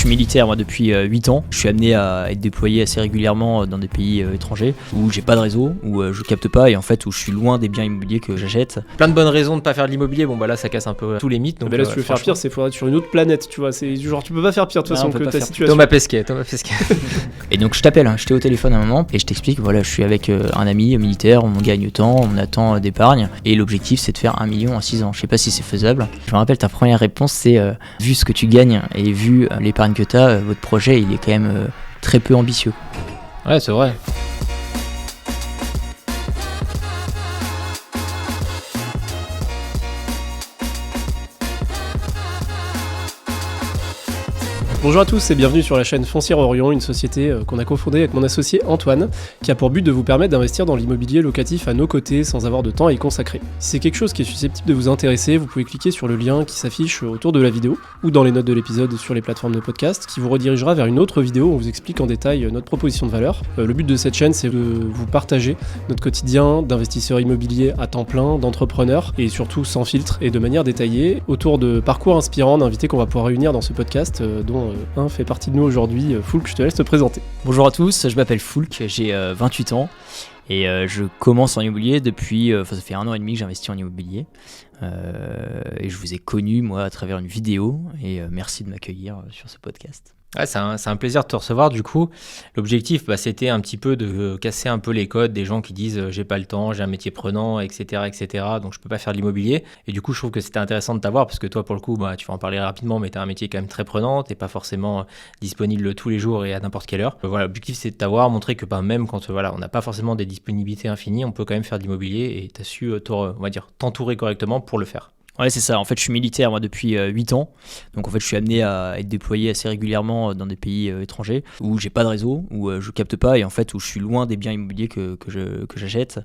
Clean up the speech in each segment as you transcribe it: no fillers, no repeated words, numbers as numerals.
suis militaire moi depuis 8 ans. Je suis amené à être déployé assez régulièrement dans des pays étrangers où j'ai pas de réseau, où je capte pas et en fait où je suis loin des biens immobiliers que j'achète. Plein de bonnes raisons de pas faire de l'immobilier. Bon bah là ça casse un peu tous les mythes. Donc là si tu veux faire pire, c'est faudrait être sur une autre planète, tu vois. C'est genre tu peux pas faire pire de toute façon que ta situation. Thomas Pesquet. Et donc je t'appelle, je t'ai au téléphone à un moment et je t'explique, voilà, je suis avec un ami militaire, on gagne temps, on attend d'épargne et l'objectif c'est de faire 1 million en 6 ans. Je sais pas si c'est faisable. Je me rappelle ta première réponse c'est vu ce que tu gagnes et vu l'épargne que tu as, votre projet il est quand même très peu ambitieux. Ouais, c'est vrai. Bonjour à tous et bienvenue sur la chaîne Foncière Orion, une société qu'on a cofondée avec mon associé Antoine, qui a pour but de vous permettre d'investir dans l'immobilier locatif à nos côtés sans avoir de temps à y consacrer. Si c'est quelque chose qui est susceptible de vous intéresser, vous pouvez cliquer sur le lien qui s'affiche autour de la vidéo ou dans les notes de l'épisode sur les plateformes de podcast, qui vous redirigera vers une autre vidéo où on vous explique en détail notre proposition de valeur. Le but de cette chaîne, c'est de vous partager notre quotidien d'investisseurs immobiliers à temps plein, d'entrepreneurs et surtout sans filtre et de manière détaillée autour de parcours inspirants d'invités qu'on va pouvoir réunir dans ce podcast dont un fait partie de nous aujourd'hui. Foulk, je te laisse te présenter. Bonjour à tous, je m'appelle Foulk, j'ai 28 ans et je commence en immobilier depuis, ça fait 1 an et demi que j'investis en immobilier et je vous ai connu moi à travers une vidéo et merci de m'accueillir sur ce podcast. Ouais, c'est un plaisir de te recevoir du coup. L'objectif c'était un petit peu de casser un peu les codes des gens qui disent j'ai pas le temps, j'ai un métier prenant, etc. donc je peux pas faire de l'immobilier. Et du coup je trouve que c'était intéressant de t'avoir parce que toi pour le coup tu vas en parler rapidement, mais t'as un métier quand même très prenant, t'es pas forcément disponible tous les jours et à n'importe quelle heure. Voilà, l'objectif c'est de t'avoir, montrer que même quand on n'a pas forcément des disponibilités infinies, on peut quand même faire de l'immobilier et t'as su on va dire t'entourer correctement pour le faire. Ouais, c'est ça. En fait, je suis militaire moi depuis 8 ans. Donc en fait, je suis amené à être déployé assez régulièrement dans des pays étrangers où j'ai pas de réseau, où je capte pas et en fait où je suis loin des biens immobiliers que j'achète.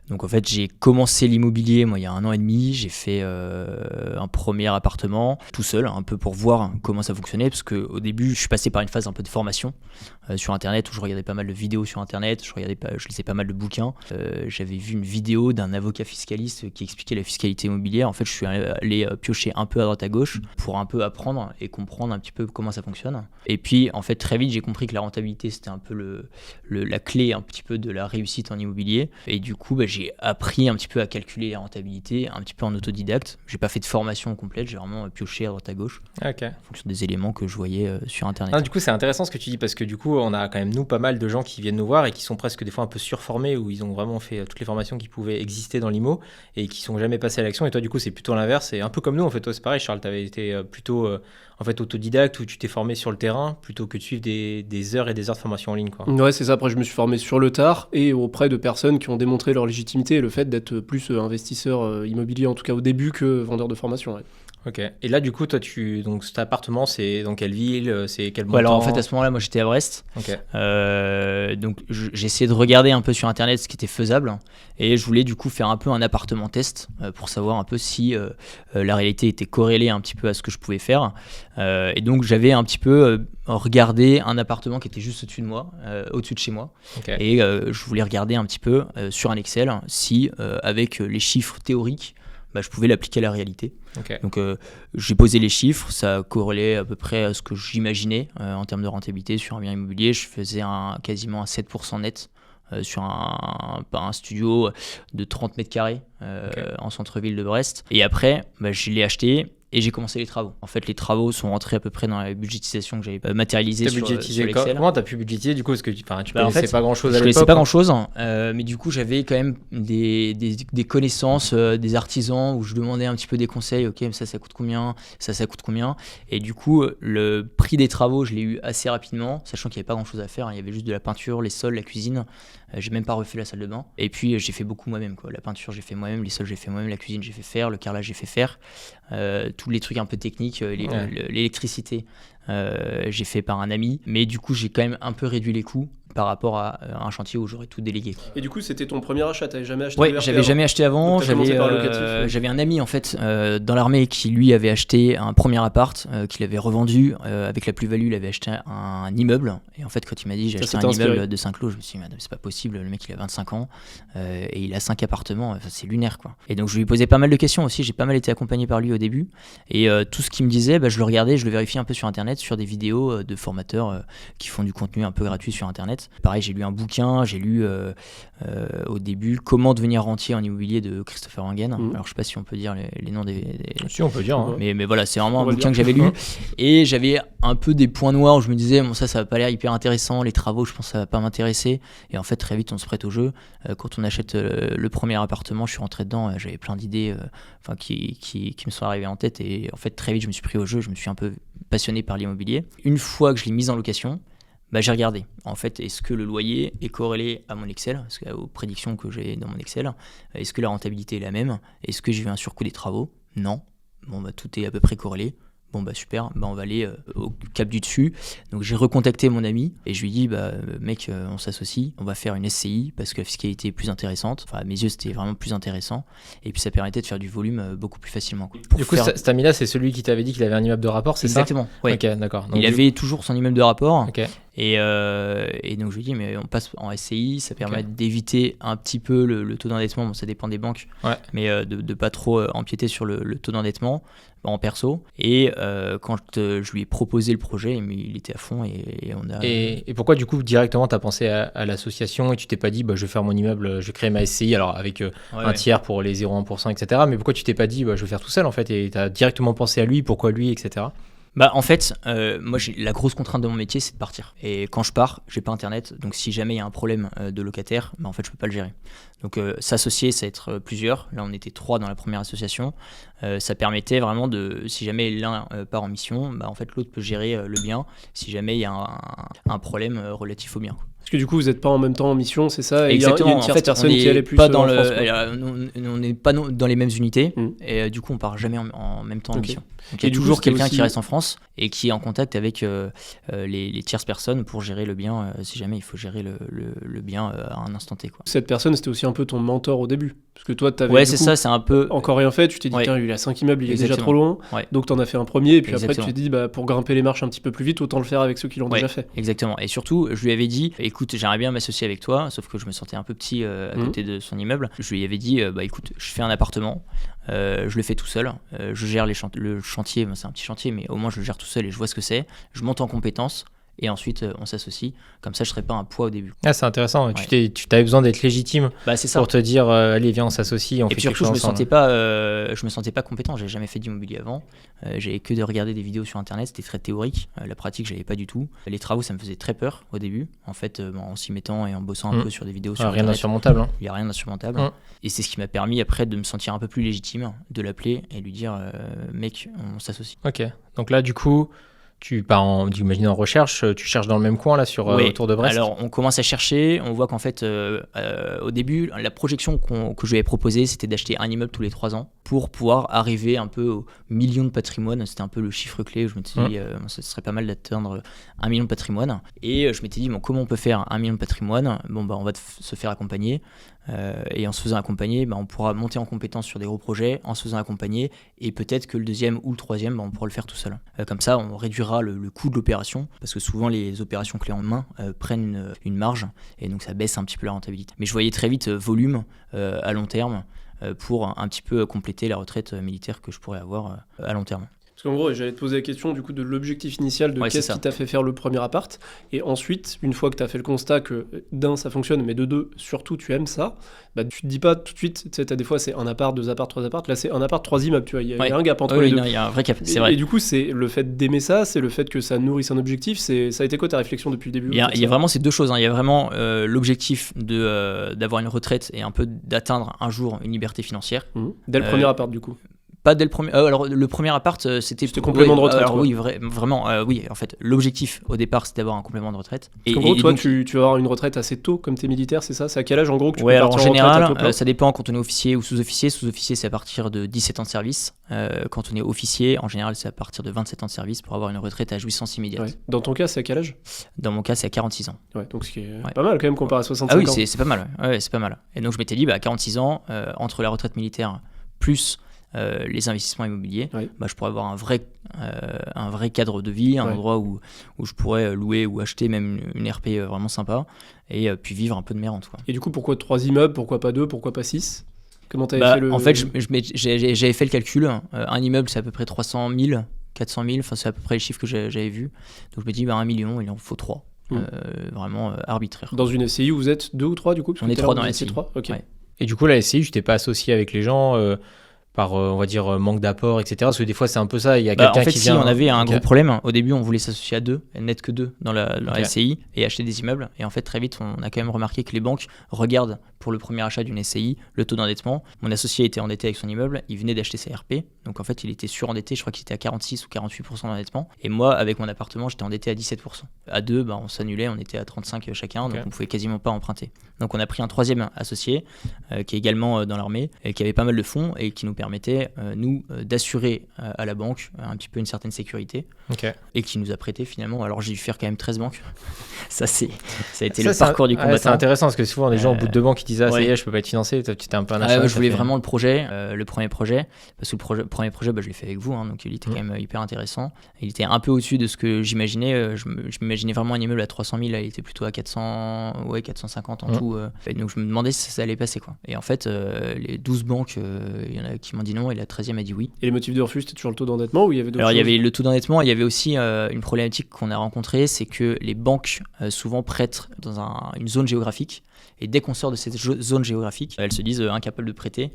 Donc en fait, j'ai commencé l'immobilier moi il y a 1 an et demi. J'ai fait un premier appartement tout seul, un peu pour voir comment ça fonctionnait parce que au début, je suis passé par une phase un peu de formation sur internet où je regardais pas mal de vidéos sur internet, je lisais pas mal de bouquins. J'avais vu une vidéo d'un avocat fiscaliste qui expliquait la fiscalité immobilière. En fait, je suis aller piocher un peu à droite à gauche pour un peu apprendre et comprendre un petit peu comment ça fonctionne. Et puis en fait très vite j'ai compris que la rentabilité c'était un peu la clé un petit peu de la réussite en immobilier et du coup j'ai appris un petit peu à calculer la rentabilité un petit peu en autodidacte. J'ai pas fait de formation complète, j'ai vraiment pioché à droite à gauche en fonction des éléments que je voyais sur internet. Du coup c'est intéressant ce que tu dis parce que du coup on a quand même nous pas mal de gens qui viennent nous voir et qui sont presque des fois un peu surformés où ils ont vraiment fait toutes les formations qui pouvaient exister dans l'IMO et qui sont jamais passés à l'action et toi du coup c'est plutôt l'inverse. C'est un peu comme nous en fait, toi c'est pareil Charles, tu avais été plutôt en fait autodidacte où tu t'es formé sur le terrain plutôt que de suivre des heures et des heures de formation en ligne quoi. Ouais c'est ça, après je me suis formé sur le tard et auprès de personnes qui ont démontré leur légitimité et le fait d'être plus investisseur immobilier en tout cas au début que vendeur de formation. Ouais. Ok, et là du coup toi donc cet appartement c'est dans quelle ville, c'est quel montant? Alors en fait à ce moment là moi j'étais à Brest, donc j'ai essayé de regarder un peu sur internet ce qui était faisable et je voulais du coup faire un peu un appartement test pour savoir un peu si la réalité était corrélée un petit peu à ce que je pouvais faire et donc j'avais un petit peu regardé un appartement qui était juste au-dessus de moi, au-dessus de chez moi et je voulais regarder un petit peu sur un Excel si avec les chiffres théoriques je pouvais l'appliquer à la réalité. Donc j'ai posé les chiffres, ça corrélait à peu près à ce que j'imaginais en termes de rentabilité sur un bien immobilier. Je faisais quasiment un 7% net sur un studio de 30 mètres carrés en centre-ville de Brest. Et après, je l'ai acheté. Et j'ai commencé les travaux. En fait, les travaux sont rentrés à peu près dans la budgétisation que j'avais matérialisée sur l'Excel. Comment tu as pu budgétiser du coup? Parce que tu connaissais pas grand-chose à l'époque. Je connaissais pas grand-chose, mais du coup, j'avais quand même des connaissances, des artisans où je demandais un petit peu des conseils. Ok, ça coûte combien? Ça coûte combien? Et du coup, le prix des travaux, je l'ai eu assez rapidement, sachant qu'il n'y avait pas grand-chose à faire. Il y avait juste de la peinture, les sols, la cuisine. J'ai même pas refait la salle de bain. Et puis, j'ai fait beaucoup moi-même. La peinture, j'ai fait moi-même. Les sols, j'ai fait moi-même. La cuisine, j'ai fait faire. Le carrelage, j'ai fait faire. Tous les trucs un peu techniques, l'électricité, j'ai fait par un ami. Mais du coup, j'ai quand même un peu réduit les coûts par rapport à un chantier où j'aurais tout délégué. Et du coup, c'était ton premier achat, t'avais jamais acheté? Ouais, j'avais jamais acheté avant. Donc, t'as commencé par le locatif. J'avais un ami en fait dans l'armée qui lui avait acheté un premier appart, qu'il avait revendu avec la plus-value, il avait acheté un immeuble. Et en fait, quand il m'a dit j'ai acheté un immeuble de 5 lots, je me suis dit madame, c'est pas possible, le mec il a 25 ans et il a 5 appartements, c'est lunaire quoi. Et donc je lui posais pas mal de questions aussi, j'ai pas mal été accompagné par lui au début. Et tout ce qu'il me disait, je le regardais, je le vérifiais un peu sur internet, sur des vidéos de formateurs qui font du contenu un peu gratuit sur internet. Pareil, j'ai lu un bouquin, j'ai lu au début Comment devenir rentier en immobilier de Christopher Wangen. Alors je sais pas si on peut dire les noms des... Si, on peut dire. Hein. Mais voilà, c'est vraiment un bouquin que j'avais lu. Et j'avais un peu des points noirs où je me disais, bon, ça va pas l'air hyper intéressant, les travaux, je pense que ça va pas m'intéresser. Et en fait, très vite, on se prête au jeu. Quand on achète le premier appartement, je suis rentré dedans, j'avais plein d'idées qui me sont arrivées en tête. Et en fait, très vite, je me suis pris au jeu, je me suis un peu passionné par l'immobilier. Une fois que je l'ai mise en location, j'ai regardé, en fait, est-ce que le loyer est corrélé à mon Excel, aux prédictions que j'ai dans mon Excel, est-ce que la rentabilité est la même, est-ce que j'ai eu un surcoût des travaux? Non. Bon, tout est à peu près corrélé. Bon super, on va aller au cap du dessus. Donc j'ai recontacté mon ami et je lui ai dit mec, on s'associe, on va faire une SCI parce que la fiscalité est plus intéressante. Enfin à mes yeux c'était vraiment plus intéressant et puis ça permettait de faire du volume beaucoup plus facilement. Du coup cet ami-là c'est celui qui t'avait dit qu'il avait un immeuble de rapport, c'est ça? Exactement, ouais. Ok, d'accord. Donc, il avait toujours son immeuble de rapport. Ok. Et donc je lui ai dit mais on passe en SCI, ça permet d'éviter un petit peu le taux d'endettement, bon ça dépend des banques, mais de pas trop empiéter sur le taux d'endettement en perso. Et quand je lui ai proposé le projet, il était à fond et on a... Et pourquoi du coup directement tu as pensé à l'association et tu t'es pas dit je vais faire mon immeuble, je vais créer ma SCI alors avec un tiers pour les 0,1%, etc. Mais pourquoi tu t'es pas dit je vais faire tout seul en fait et tu as directement pensé à lui, pourquoi lui, etc. En fait, moi la grosse contrainte de mon métier c'est de partir. Et quand je pars, j'ai pas internet, donc si jamais il y a un problème de locataire, en fait je peux pas le gérer. Donc s'associer, ça va être plusieurs. Là on était 3 dans la première association. Ça permettait vraiment de, si jamais l'un part en mission, en fait l'autre peut gérer le bien si jamais il y a un problème relatif au bien. Parce que du coup, vous n'êtes pas en même temps en mission, c'est ça? Et exactement. Il y a une tierce personne qui allait plus pas en France. on n'est pas dans les mêmes unités et du coup, on part jamais en même temps en mission. Donc, il y a toujours quelqu'un qui reste en France et qui est en contact avec les tierces personnes pour gérer le bien si jamais il faut gérer le bien à un instant T. Quoi. Cette personne, c'était aussi un peu ton mentor au début. Parce que toi, tu avais c'est un peu... encore rien fait. Tu t'es dit, il a 5 immeubles, il est déjà trop loin. Donc, tu en as fait un premier. Et puis après, tu t'es dit, pour grimper les marches un petit peu plus vite, autant le faire avec ceux qui l'ont déjà fait. Exactement. Et surtout, je lui avais dit, écoute, j'aimerais bien m'associer avec toi, sauf que je me sentais un peu petit à côté de son immeuble. Je lui avais dit, écoute, je fais un appartement, je le fais tout seul, je gère le chantier, c'est un petit chantier, mais au moins je le gère tout seul et je vois ce que c'est, je monte en compétences. Et ensuite, on s'associe. Comme ça, je ne serai pas un poids au début. Ah, c'est intéressant. Ouais. Tu avais besoin d'être légitime c'est ça. pour te dire allez, viens, on s'associe. Et puis surtout, je me sentais pas compétent. J'avais jamais fait d'immobilier avant. J'avais que de regarder des vidéos sur Internet. C'était très théorique. La pratique, j'avais pas du tout. Les travaux, ça me faisait très peur au début. En fait, en s'y mettant et en bossant un peu sur des vidéos sur Internet. Rien d'insurmontable. Il n'y a rien d'insurmontable. Et c'est ce qui m'a permis après de me sentir un peu plus légitime, de l'appeler et lui dire mec, on s'associe. Ok. Donc là, du coup. Tu pars j'imagine en recherche, tu cherches dans le même coin là autour de Brest. Alors on commence à chercher, on voit qu'en fait au début la projection que je lui avais proposée c'était d'acheter un immeuble tous les 3 ans pour pouvoir arriver un peu au million de patrimoine. C'était un peu le chiffre clé, je me suis dit ce serait pas mal d'atteindre 1 million de patrimoine et je m'étais dit comment on peut faire 1 million de patrimoine, on va se faire accompagner. Et en se faisant accompagner, on pourra monter en compétence sur des gros projets, en se faisant accompagner, et peut-être que le 2e ou le 3e, on pourra le faire tout seul. Comme ça, on réduira le coût de l'opération, parce que souvent les opérations clés en main prennent une marge, et donc ça baisse un petit peu la rentabilité. Mais je voyais très vite volume à long terme pour un petit peu compléter la retraite militaire que je pourrais avoir à long terme. Parce qu'en gros, j'allais te poser la question du coup de l'objectif initial de qu'est-ce qui t'a fait faire le premier appart. Et ensuite, une fois que t'as fait le constat que d'un, ça fonctionne, mais de deux, surtout tu aimes ça, tu te dis pas tout de suite, tu sais, t'as des fois c'est un appart, 2 apparts, 3 apparts, là c'est un appart, 3 immeubles, tu vois, il y a un gap entre les deux. Il y a un vrai gap, c'est vrai. Et du coup, c'est le fait d'aimer ça, c'est le fait que ça nourrisse un objectif, ça a été quoi ta réflexion depuis le début? Il y a vraiment ces deux choses, il y a vraiment l'objectif d'avoir une retraite et un peu d'atteindre un jour une liberté financière. Dès le premier appart du coup? Pas dès le premier. Alors le premier appart, c'était complément de retraite. Alors oui, vraiment, oui. En fait, l'objectif au départ, c'était d'avoir un complément de retraite. En gros, toi, tu vas avoir une retraite assez tôt, comme t'es militaire, c'est ça? C'est à quel âge en gros que tu peux alors en partir en retraite à taux général, plein? ça dépend quand on est officier ou sous-officier. Sous-officier, c'est à partir de 17 ans de service. Quand on est officier, en général, c'est à partir de 27 ans de service pour avoir une retraite à jouissance immédiate. Ouais. Dans ton cas, c'est à quel âge? Dans mon cas, c'est à 46 ans. Ouais, donc ce qui est pas mal quand même comparé à 65 Ah oui, ans. c'est pas mal. Ouais, c'est pas mal. Et donc je m'étais dit, à 46 ans, entre la retraite militaire plus les investissements immobiliers, je pourrais avoir un vrai cadre de vie, un endroit où je pourrais louer ou acheter même une RP vraiment sympa et puis vivre un peu de mes rentes, quoi. Et du coup, pourquoi 3 immeubles? Pourquoi pas 2? Pourquoi pas 6? Comment t'avais fait le... En fait, j'avais fait le calcul. Un immeuble, c'est à peu près 300 000, 400 000, enfin, c'est à peu près les chiffres que j'avais vus. Donc je me dis, 1 million, il en faut 3. Vraiment arbitraire. Dans une SCI, vous êtes 2 ou 3 du coup? On est 3 dans la SCI. 3 ok. Ouais. Et du coup, la SCI, je t'ai pas associé avec les gens par, on va dire, manque d'apport, etc. Parce que des fois, c'est un peu ça. Il y a quelqu'un qui vient... En fait, on avait un gros problème. Au début, on voulait s'associer à 2, n'être que 2 dans la SCI et acheter des immeubles. Et en fait, très vite, on a quand même remarqué que les banques regardent pour le premier achat d'une SCI le taux d'endettement. Mon associé était endetté avec son immeuble. Il venait d'acheter sa RP. Donc en fait, il était surendetté. Je crois qu'il était à 46 ou 48% d'endettement. Et moi, avec mon appartement, j'étais endetté à 17%. À 2, on s'annulait. On était à 35 chacun. Donc on pouvait quasiment pas emprunter. Donc on a pris un troisième associé qui est également dans l'armée et qui avait pas mal de fonds et qui nous permettait, nous, d'assurer à la banque un petit peu une certaine sécurité et qui nous a prêté finalement. Alors j'ai dû faire quand même 13 banques. Ça a été le parcours du combattant. C'est intéressant parce que souvent les gens au bout de 2 banques qui disent ça y est, je peux pas être financé. Tu étais un peu un achat. Je voulais vraiment le projet, le premier projet, parce que le premier projet, je l'ai fait avec vous, donc il était quand même hyper intéressant. Il était un peu au-dessus de ce que j'imaginais. Je m'imaginais vraiment un immeuble à 300 000, là, il était plutôt à 450 en tout. Et donc je me demandais si ça allait passer, quoi. Et en fait, les 12 banques, il y en a qui m'ont dit non et la 13e a dit oui. Et les motifs de refus, c'était toujours le taux d'endettement ou il y avait d'autres choses? Alors il y avait le taux d'endettement, il y avait aussi une problématique qu'on a rencontrée, c'est que les banques souvent prêtent dans une zone géographique. Et dès qu'on sort de cette zone géographique, elles se disent incapables de prêter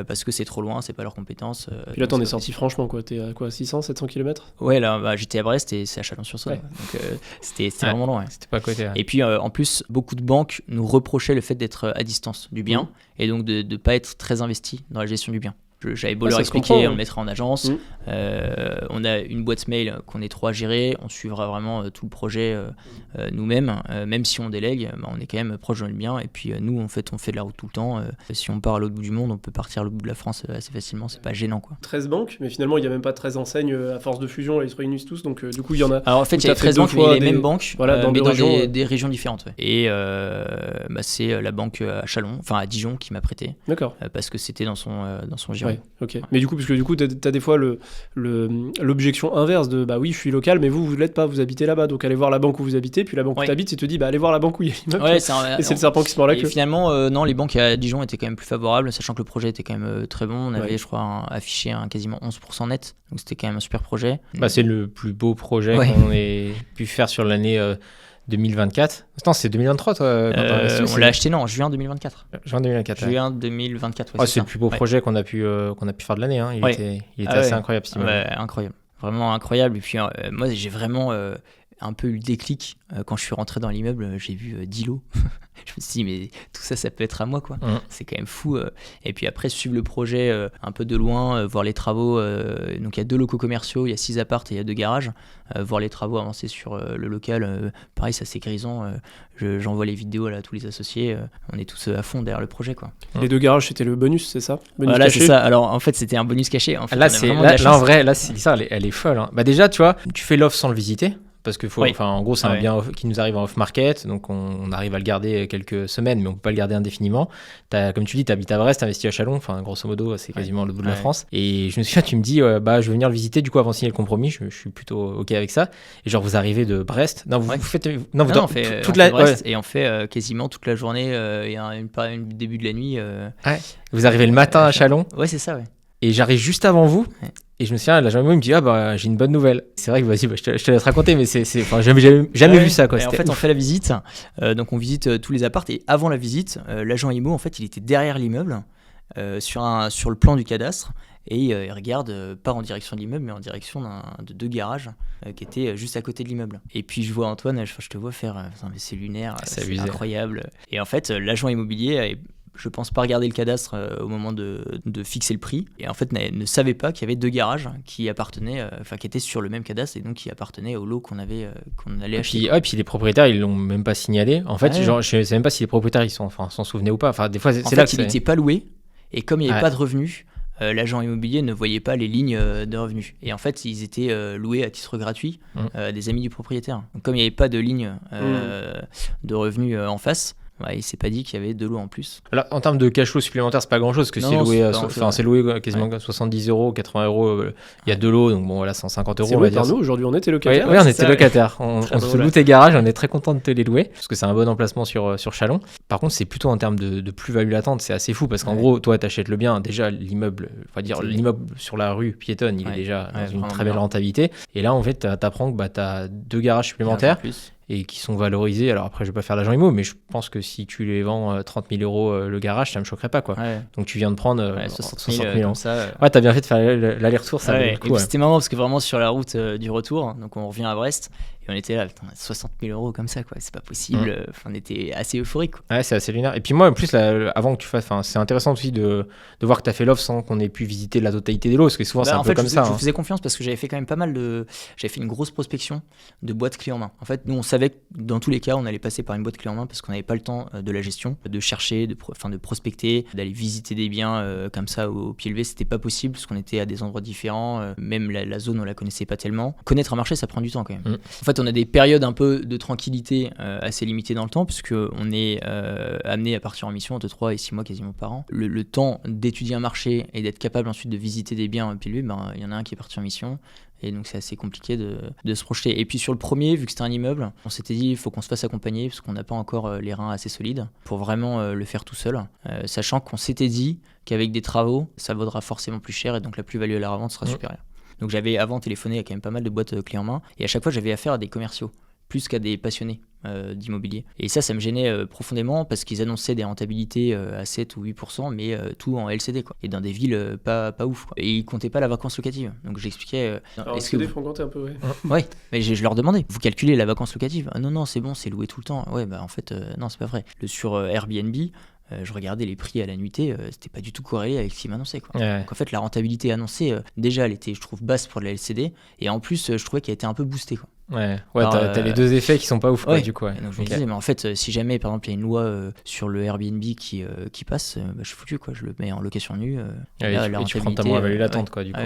parce que c'est trop loin, c'est pas leur compétence. Puis là, t'en es sorti franchement, quoi. T'es à quoi, 600, 700 km? Ouais, là, j'étais à Brest et c'est à Chalon-sur-Saône. Donc c'était vraiment loin. C'était pas à côté. Et puis en plus, beaucoup de banques nous reprochaient le fait d'être à distance du bien et donc de ne pas être très investi dans la gestion du bien. J'avais beau leur expliquer, on le mettra en agence. On a une boîte mail qu'on est 3 à gérer. On suivra vraiment tout le projet nous-mêmes. Même si on délègue, on est quand même proche du bien. Et puis nous, en fait, on fait de la route tout le temps. Si on part à l'autre bout du monde, on peut partir à l'autre bout de la France assez facilement. C'est pas gênant, quoi. 13 banques, mais finalement, il n'y a même pas 13 enseignes à force de fusion. Là, ils se réunissent tous. Donc du coup, il y en a. Alors en fait, il y a 13 banques, mais les mêmes banques, mais dans des régions différentes. Et c'est la banque à Chalon, enfin à Dijon, qui m'a prêté. D'accord. Parce que c'était dans son giron. Ouais, ok. Mais du coup, parce que du coup, t'as des fois l'objection inverse de oui, je suis local, mais vous l'êtes pas, vous habitez là-bas, donc allez voir la banque où vous habitez, puis la banque où t'habites, il te dit allez voir la banque où il y a l'immeuble. Et c'est le serpent qui se mord la queue. Et finalement, non, les banques à Dijon étaient quand même plus favorables, sachant que le projet était quand même très bon. On avait, je crois, affiché un quasiment 11% net, donc c'était quand même un super projet. C'est le plus beau projet qu'on ait pu faire sur l'année 2024. Non, c'est 2023, toi. On l'a acheté, non, en juin 2024. Juin 2024. Juin 2024, c'est le plus beau projet qu'on a pu faire de l'année. Hein. Il était assez incroyable, ce immeuble. Incroyable. Vraiment incroyable. Et puis, moi, j'ai vraiment un peu eu le déclic. Quand je suis rentré dans l'immeuble, j'ai vu 10 lots. Je me suis dit, mais tout ça, ça peut être à moi, quoi. C'est quand même fou. Et puis après, suivre le projet un peu de loin, voir les travaux. Donc, il y a 2 locaux commerciaux, il y a 6 appartes et il y a 2 garages. Voir les travaux avancer sur le local, pareil, c'est assez grisant. J'envoie les vidéos à tous les associés. On est tous à fond derrière le projet, quoi. Les 2 garages, c'était le bonus, c'est ça? Bonus caché. C'est ça. Alors, en fait, c'était un bonus caché. En fait, là, en vrai, l'histoire, elle est folle. Hein. Déjà, tu vois, tu fais l'offre sans le visiter. Parce que en gros, c'est un bien qui nous arrive en off-market, donc on arrive à le garder quelques semaines, mais on peut pas le garder indéfiniment. Comme tu dis, tu habites à Brest, tu investis à Chalon, grosso modo, c'est quasiment le bout de la France. Et je me souviens, tu me dis, je vais venir le visiter, du coup, avant de signer le compromis, je suis plutôt OK avec ça. Et genre, vous arrivez de Brest. Non, vous faites. Non, on fait toute la Brest et on fait quasiment toute la journée et un début de la nuit. Vous arrivez le matin à Chalon. Ouais, c'est ça, ouais. Et j'arrive juste avant vous. Et je me souviens, la gendarmerie me dit j'ai une bonne nouvelle. C'est vrai que vas-y, je te laisse raconter, mais jamais vu ça, quoi. En fait, on fait la visite, donc on visite tous les apparts et avant la visite, l'agent IMO, en fait, il était derrière l'immeuble sur le plan du cadastre et il regarde pas en direction de l'immeuble, mais en direction de 2 garages qui étaient juste à côté de l'immeuble. Et puis je vois Antoine, je te vois faire, mais c'est lunaire, c'est incroyable. Et en fait, l'agent immobilier je pense pas regarder le cadastre au moment de fixer le prix, et en fait ne savait pas qu'il y avait 2 garages qui appartenaient, qui étaient sur le même cadastre et donc qui appartenaient au lot qu'on allait acheter. Puis les propriétaires, ils l'ont même pas signalé. En fait, genre, je sais même pas si les propriétaires s'en souvenaient ou pas. Enfin, des fois, c'est là que il n'était pas loué, et comme il n'y avait pas de revenus, l'agent immobilier ne voyait pas les lignes de revenus. Et en fait, ils étaient loués à titre gratuit à des amis du propriétaire. Donc, comme il n'y avait pas de ligne de revenus en face, il s'est pas dit qu'il y avait de l'eau en plus. Alors, en termes de cash flow supplémentaire, c'est pas grand chose, parce que c'est loué quasiment 70 €, 80 €. Il y a de l'eau, donc bon, voilà, 150 €. C'est loué par nous, aujourd'hui, on était locataires. Oui, on était locataires. On se loue tes garages, on est très content de te les louer, parce que c'est un bon emplacement sur Châlons. Par contre, c'est plutôt en termes de plus-value latente, c'est assez fou, parce qu'en gros, toi, t'achètes le bien, déjà, l'immeuble sur la rue piétonne, il est déjà dans une très belle rentabilité. Et là, en fait, t'apprends que t'as 2 garages supplémentaires. Et qui sont valorisés. Alors après, je vais pas faire l'agent immo, mais je pense que si tu les vends 30 000 € le garage, ça me choquerait pas, quoi. Donc tu viens de prendre 60 000 comme ça. Ouais, t'as bien fait de faire l'aller-retour, ça valait le coup. Et c'était marrant parce que vraiment sur la route du retour, donc on revient à Brest, et on était là, putain, 60 000 € comme ça, quoi. C'est pas possible. On était assez euphorique, quoi. Ouais, c'est assez lunaire. Et puis moi, en plus, avant que tu fasses, c'est intéressant aussi de voir que t'as fait l'offre sans qu'on ait pu visiter la totalité des lots, parce que souvent c'est un peu comme ça. Je faisais confiance parce que j'avais fait quand même pas mal j'avais fait une grosse prospection de boîtes clés en main. En fait, nous, on savait que dans tous les cas, on allait passer par une boîte clé en main parce qu'on n'avait pas le temps de la gestion, de chercher, de prospecter, d'aller visiter des biens comme ça au pied levé. C'était pas possible parce qu'on était à des endroits différents. Même la zone, on la connaissait pas tellement. Connaître un marché, ça prend du temps quand même. En fait, on a des périodes un peu de tranquillité assez limitées dans le temps puisque on est amené à partir en mission entre 3 et 6 mois quasiment par an. Le temps d'étudier un marché et d'être capable ensuite de visiter des biens au pied levé, il y en a un qui est parti en mission. Et donc c'est assez compliqué de se projeter. Et puis sur le premier, vu que c'était un immeuble, on s'était dit il faut qu'on se fasse accompagner parce qu'on n'a pas encore les reins assez solides pour vraiment le faire tout seul. Sachant qu'on s'était dit qu'avec des travaux, ça vaudra forcément plus cher et donc la plus-value à la revente sera supérieure. Donc j'avais avant téléphoné à quand même pas mal de boîtes clés en main et à chaque fois j'avais affaire à des commerciaux plus qu'à des passionnés d'immobilier. Et ça me gênait profondément parce qu'ils annonçaient des rentabilités à 7 ou 8%, mais tout en LCD, quoi. Et dans des villes pas ouf, quoi. Et ils comptaient pas la vacance locative. Donc j'expliquais... Alors LCD, faut compter un peu, ouais. Ouais, mais je leur demandais, vous calculez la vacance locative? Ah non, c'est bon, c'est loué tout le temps. Ouais, en fait, non, c'est pas vrai. Sur Airbnb, je regardais les prix à la nuitée, c'était pas du tout corrélé avec ce qu'ils m'annonçaient, quoi. Donc en fait, la rentabilité annoncée, déjà, elle était, je trouve, basse pour la LCD. Et en plus, je trouvais qu'elle était un peu boostée, quoi. Alors, t'as les deux effets qui sont pas ouf, quoi, du coup. Donc je me disais, mais en fait, si jamais, par exemple, il y a une loi sur le Airbnb qui passe, je suis foutu, quoi. Je le mets en location nue. Et tu prends ta moins-value latente, quoi, du coup.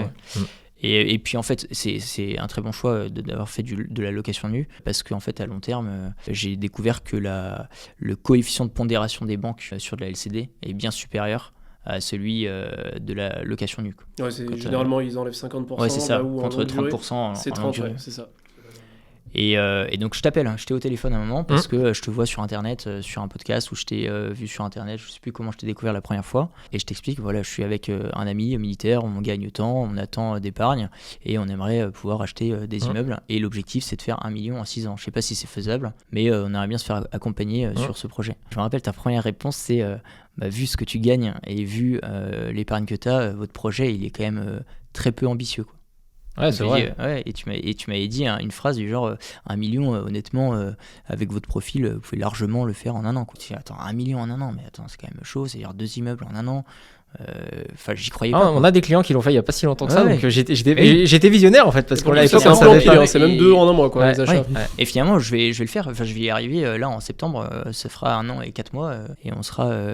Et puis en fait, c'est un très bon choix d'avoir fait de la location nue parce qu'en fait, à long terme, j'ai découvert que le coefficient de pondération des banques sur de la LCD est bien supérieur à celui de la location nue. Ouais, généralement, ils enlèvent 50%. Ouais, c'est ça, là où contre 30% c'est 30, ouais, c'est ça. Et donc je t'appelle, je t'ai au téléphone à un moment parce que je te vois sur internet, sur un podcast où je t'ai vu sur internet, je sais plus comment je t'ai découvert la première fois, et je t'explique, voilà, je suis avec un ami militaire, on gagne temps, on attend d'épargne et on aimerait pouvoir acheter des immeubles, et l'objectif c'est de faire 1 million en 6 ans. Je sais pas si c'est faisable, mais on aimerait bien se faire accompagner sur ce projet. Je me rappelle, ta première réponse c'est vu ce que tu gagnes et vu l'épargne que tu as, votre projet il est quand même très peu ambitieux, quoi. Ouais, c'est vrai. Et tu m'avais dit une phrase du genre 1 million, honnêtement, avec votre profil, vous pouvez largement le faire en un an, quoi. Tu dis, attends, 1 million en un an, mais attends, c'est quand même chaud, c'est-à-dire 2 immeubles en un an. Enfin, j'y croyais pas. On a des clients qui l'ont fait il y a pas si longtemps que ça, donc j'étais visionnaire en fait, parce qu'on l'avait fait. C'est même 2 en un mois, quoi, les achats. Et finalement, je vais le faire. Enfin, je vais y arriver là en septembre. Ça fera 1 an et 4 mois et on sera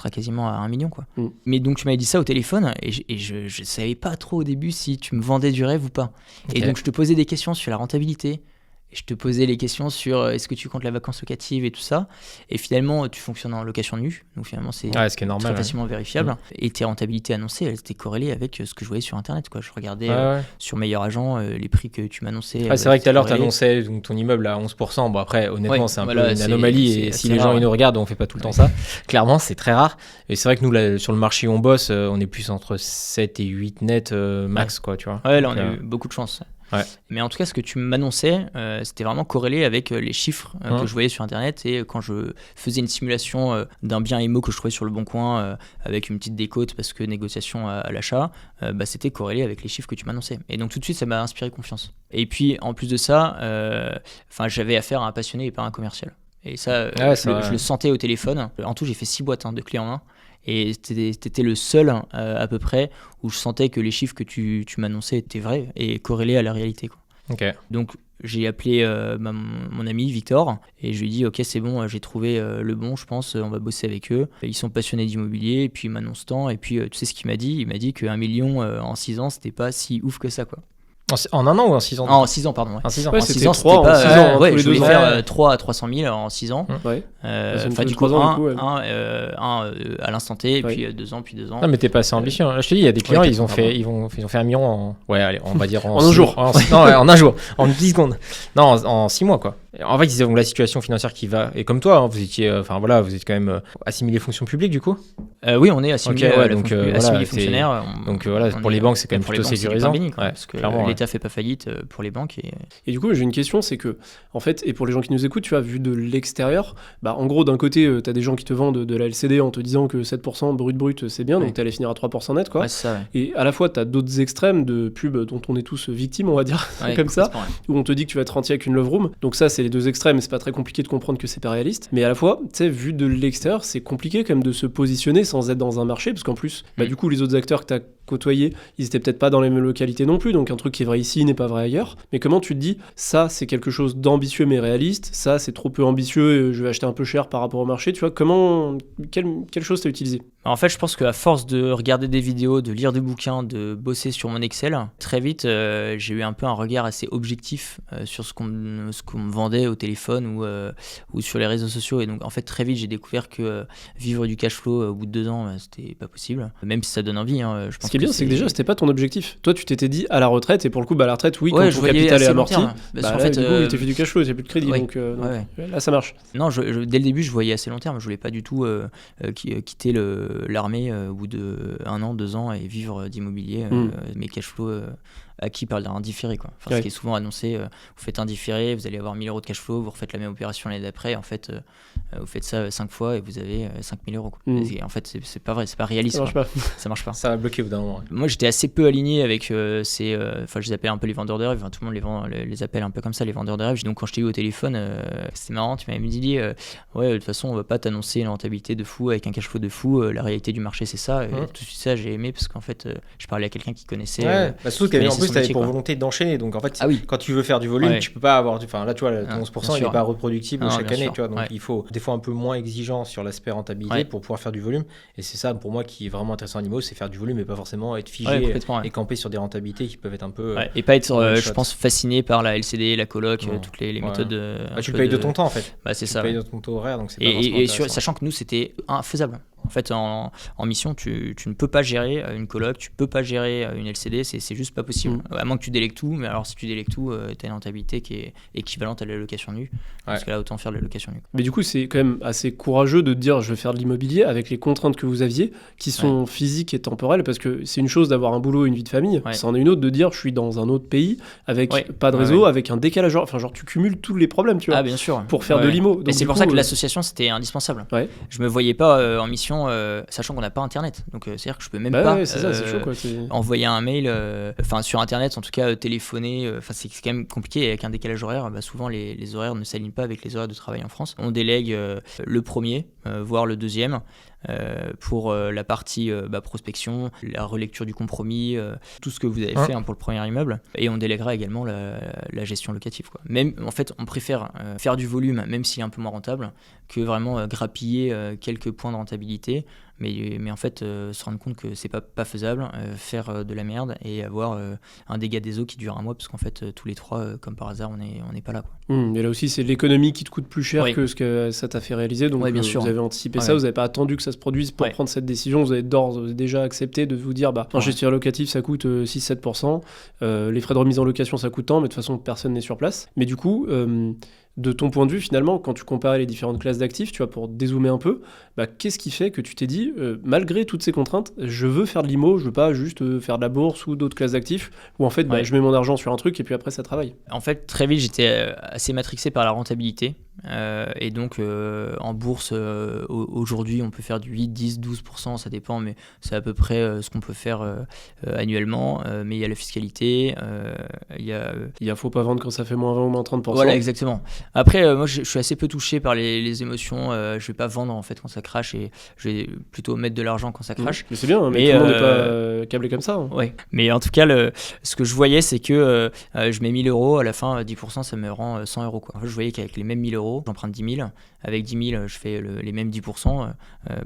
quasiment à 1 million, quoi. Mais donc tu m'avais dit ça au téléphone et je savais pas trop au début si tu me vendais du rêve ou pas. Et donc je te posais des questions sur la rentabilité. Je te posais les questions sur est-ce que tu comptes la vacance locative et tout ça. Et finalement, tu fonctionnes en location nue. Donc finalement, c'est ce qui est normal, très facilement vérifiable. Et tes rentabilités annoncées, elles étaient corrélées avec ce que je voyais sur Internet, quoi. Je regardais sur Meilleur Agent les prix que tu m'annonçais. C'est vrai que tout à l'heure, tu annonçais ton immeuble à 11%. Bon, après, honnêtement, c'est un peu une anomalie. Et si les gens ils nous regardent, on fait pas tout le temps ça. Clairement, c'est très rare. Et c'est vrai que nous, là, sur le marché où on bosse, on est plus entre 7 et 8 net max, quoi, tu vois. Ouais, là, on a eu beaucoup de chance. Mais en tout cas, ce que tu m'annonçais, c'était vraiment corrélé avec les chiffres que je voyais sur Internet. Et quand je faisais une simulation d'un bien IMO que je trouvais sur le Bon Coin avec une petite décote parce que négociation à l'achat, c'était corrélé avec les chiffres que tu m'annonçais. Et donc tout de suite, ça m'a inspiré confiance. Et puis en plus de ça, j'avais affaire à un passionné et pas à un commercial. Et ça, je le sentais au téléphone. En tout, j'ai fait 6 boîtes de clés en main. Et t'étais le seul à peu près où je sentais que les chiffres que tu m'annonçais étaient vrais et corrélés à la réalité, quoi. Ok. Donc j'ai appelé mon ami Victor et je lui ai dit ok c'est bon, j'ai trouvé le bon, je pense, on va bosser avec eux. Ils sont passionnés d'immobilier et puis ils m'annoncent tant. Et puis tu sais ce qu'il m'a dit? Il m'a dit que 1 million en 6 ans c'était pas si ouf que ça, quoi. En 1 an ou en 6 ans? En 6 ans, pardon. Ouais. En 6 ans. Ouais, En c'était 6 ans, 3 c'était pas. en 6 ans, tous les je voulais 2 ans. faire 3 à 300 000 en 6 ans. Ouais. Enfin, Ça me du fait coup, 3 ans, du coup, un à l'instant T, et Ouais. puis 2 ans, puis 2 ans. Non, mais t'es pas assez ambitieux. Là, je te dis, il y a des clients, Ouais, ils ont pardon. fait 1 million en. Ouais, allez, on va dire En un jour. Non, ouais, en un jour. En 10 secondes. Non, en 6 mois, quoi. En fait, ils ont la situation financière qui va. Et comme toi, vous étiez. Enfin, voilà, vous êtes quand même assimilé fonction publique, du coup. Oui, on est assimilé, Ok, ouais, à la donc, fonction- voilà, assimilé c'est- fonctionnaire. donc, voilà, pour les banques, c'est quand même pour plutôt les banques, c'est sécurisant. hyper béni, quoi, Ouais, parce que clairement, ouais. l'État fait pas faillite pour les banques. Et du coup, j'ai une question, c'est que, en fait, et pour les gens qui nous écoutent, tu as vu de l'extérieur, en gros, d'un côté, tu as des gens qui te vendent de la LCD en te disant que 7% brut, c'est bien, Ouais. donc tu allais finir à 3% net, quoi. Ouais, c'est ça. Ouais. Et à la fois, tu as d'autres extrêmes de pubs dont on est tous victimes, on va dire, Ouais, comme ça, complètement, ouais. où on te dit que tu vas être rentier avec une love room. Donc ça, c'est les deux extrêmes, et c'est pas très compliqué de comprendre que c'est pas réaliste. Mais à la fois, tu sais, vu de l'extérieur, c'est compliqué quand même de se positionner sans être dans un marché, parce qu'en plus, du coup, les autres acteurs que tu as côtoyés, ils étaient peut-être pas dans les mêmes localités non plus, donc un truc qui est vrai ici n'est pas vrai ailleurs. Mais comment tu te dis, ça, c'est quelque chose d'ambitieux mais réaliste, ça, c'est trop peu ambitieux, et je vais acheter un peu cher par rapport au marché, tu vois, quelle chose t'as utilisé? En fait, je pense qu'à force de regarder des vidéos, de lire des bouquins, de bosser sur mon Excel, très vite, j'ai eu un peu un regard assez objectif sur ce qu'on me vendait au téléphone ou sur les réseaux sociaux. Et donc, en fait, très vite, j'ai découvert que vivre du cash flow au bout de 2 ans, c'était pas possible. Même si ça donne envie. Je pense Ce qui est bien, c'est que déjà, c'était pas ton objectif. Toi, tu t'étais dit à la retraite, et pour le coup, à la retraite, oui, Ouais, quand je ton voyais capital est assez long amorti, terme. Parce qu'en là, fait, du coup, il t'a fait du cash flow, il n'y a plus de crédit, ouais, donc ouais. là, ça marche. Non, dès le début, je voyais assez long terme. Je voulais pas du tout quitter l'armée au bout de 1 an, 2 ans et vivre d'immobilier. Mes cash flows acquis par un différé, quoi. Enfin, Ouais. Ce qui est souvent annoncé, vous faites un différé, vous allez avoir 1 000 € de cash flow, vous refaites la même opération l'année d'après. En fait, vous faites ça 5 fois et vous avez 5 000 €, quoi. Et en fait, c'est pas vrai, c'est pas réaliste. Ça marche quoi. pas. Ça marche pas. Ça va bloquer au bout d'un moment. Ouais. Moi, j'étais assez peu aligné avec enfin, je les appelle un peu les vendeurs de rêve. Enfin, tout le monde les appelle un peu comme ça, les vendeurs de rêve. Donc, quand je t'ai eu au téléphone, c'était marrant. Tu m'avais dit, ouais, de toute façon, on va pas t'annoncer une rentabilité de fou avec un cash flow de fou. La réalité du marché, c'est ça. Et tout de suite, ça, j'ai aimé parce qu'en fait, je parlais à quelqu'un qui connaissait. Surtout qui qu'en connaissait plus, son tu avais métier, pour quoi. volonté d'enchaîner. Donc, en fait, Ah oui. quand tu veux faire du volume, Ouais. tu peux pas avoir. Enfin, là, tu vois, ton 11%, bien il n'est sûr. pas reproductible Non, chaque bien année. sûr. Tu vois, donc, Ouais. il faut des fois un peu moins exigeant sur l'aspect rentabilité Ouais. pour pouvoir faire du volume. Et c'est ça, pour moi, qui est vraiment intéressant en IMO, c'est faire du volume et pas forcément être Ouais, figé complètement, ouais. et camper sur des rentabilités qui peuvent être un peu. Ouais. Et pas être, one je shot. pense, fasciné par la LCD, la coloc, Non. toutes les Ouais. méthodes. Tu le payes de ton temps, en fait. Bah, c'est Tu ça. le payes Ouais. de ton taux horaire, donc c'est pas forcément Et intéressant. sachant que nous, c'était infaisable. En fait, en mission, tu ne peux pas gérer une coloc, tu peux pas gérer une LCD, c'est juste pas possible. À moins que tu délègues tout, mais alors si tu délègues tout, tu as une rentabilité qui est équivalente à la location nue. Parce que là, autant faire de la location nue. Mais du coup, c'est quand même assez courageux de te dire je vais faire de l'immobilier avec les contraintes que vous aviez, qui sont physiques et temporelles, parce que c'est une chose d'avoir un boulot et une vie de famille, Ouais. c'en est une autre de dire je suis dans un autre pays, avec Ouais. pas de réseau, avec un décalage, enfin genre tu cumules tous les problèmes, tu vois, Ah, bien sûr. pour faire Ouais, de ouais. l'IMO. Mais Donc, c'est du pour coup, ça que l'association, c'était indispensable. Ouais. Je me voyais pas en mission, sachant qu'on n'a pas Internet. Donc, c'est-à-dire que je peux même pas ouais, c'est ça, c'est chaud quoi. envoyer un mail, enfin sur Internet, en tout cas téléphoner. Enfin, c'est quand même compliqué avec un décalage horaire. Souvent, les horaires ne s'alignent pas avec les horaires de travail en France. On délègue le premier, voire le deuxième. Pour la partie prospection, la relecture du compromis, tout ce que vous avez fait pour le premier immeuble, et on délèguera également la gestion locative, quoi. Même, en fait, on préfère faire du volume, même s'il est un peu moins rentable, que vraiment grappiller quelques points de rentabilité, mais en fait se rendre compte que c'est pas faisable, faire de la merde et avoir un dégât des eaux qui dure 1 mois, parce qu'en fait tous les 3 comme par hasard on n'est pas là, quoi. Mais là aussi, c'est l'économie qui te coûte plus cher Oui. que ce que ça t'a fait réaliser. Donc, bien sûr. vous avez anticipé Ouais. ça, vous n'avez pas attendu que ça se produise pour Ouais. prendre cette décision. Vous avez d'ores et déjà accepté de vous dire un gestionnaire locatif, ça coûte 6-7%. Les frais de remise en location, ça coûte tant, mais de toute façon, personne n'est sur place. Mais du coup, de ton point de vue, finalement, quand tu comparais les différentes classes d'actifs, tu vois, pour dézoomer un peu, qu'est-ce qui fait que tu t'es dit, malgré toutes ces contraintes, je veux faire de l'IMO, je veux pas juste faire de la bourse ou d'autres classes d'actifs, où en fait, Ouais. je mets mon argent sur un truc et puis après, ça travaille. En fait, très vite, j'étais assez matrixé par la rentabilité. Et donc en bourse aujourd'hui on peut faire du 8, 10, 12%, ça dépend, mais c'est à peu près ce qu'on peut faire annuellement. Mais il y a la fiscalité, il y a... faut pas vendre quand ça fait moins 20 ou moins 30%. Voilà, exactement. Après moi je suis assez peu touché par les émotions, je vais pas vendre en fait quand ça crache, et je vais plutôt mettre de l'argent quand ça crache. Mais c'est bien, mais tout le monde n'est pas câblé comme ça. Hein. Ouais, mais en tout cas ce que je voyais c'est que je mets 1000 euros, à la fin 10% ça me rend 100 euros quoi. En fait, je voyais qu'avec les mêmes 1000 euros, j'emprunte 10 000, avec 10 000 je fais les mêmes 10%,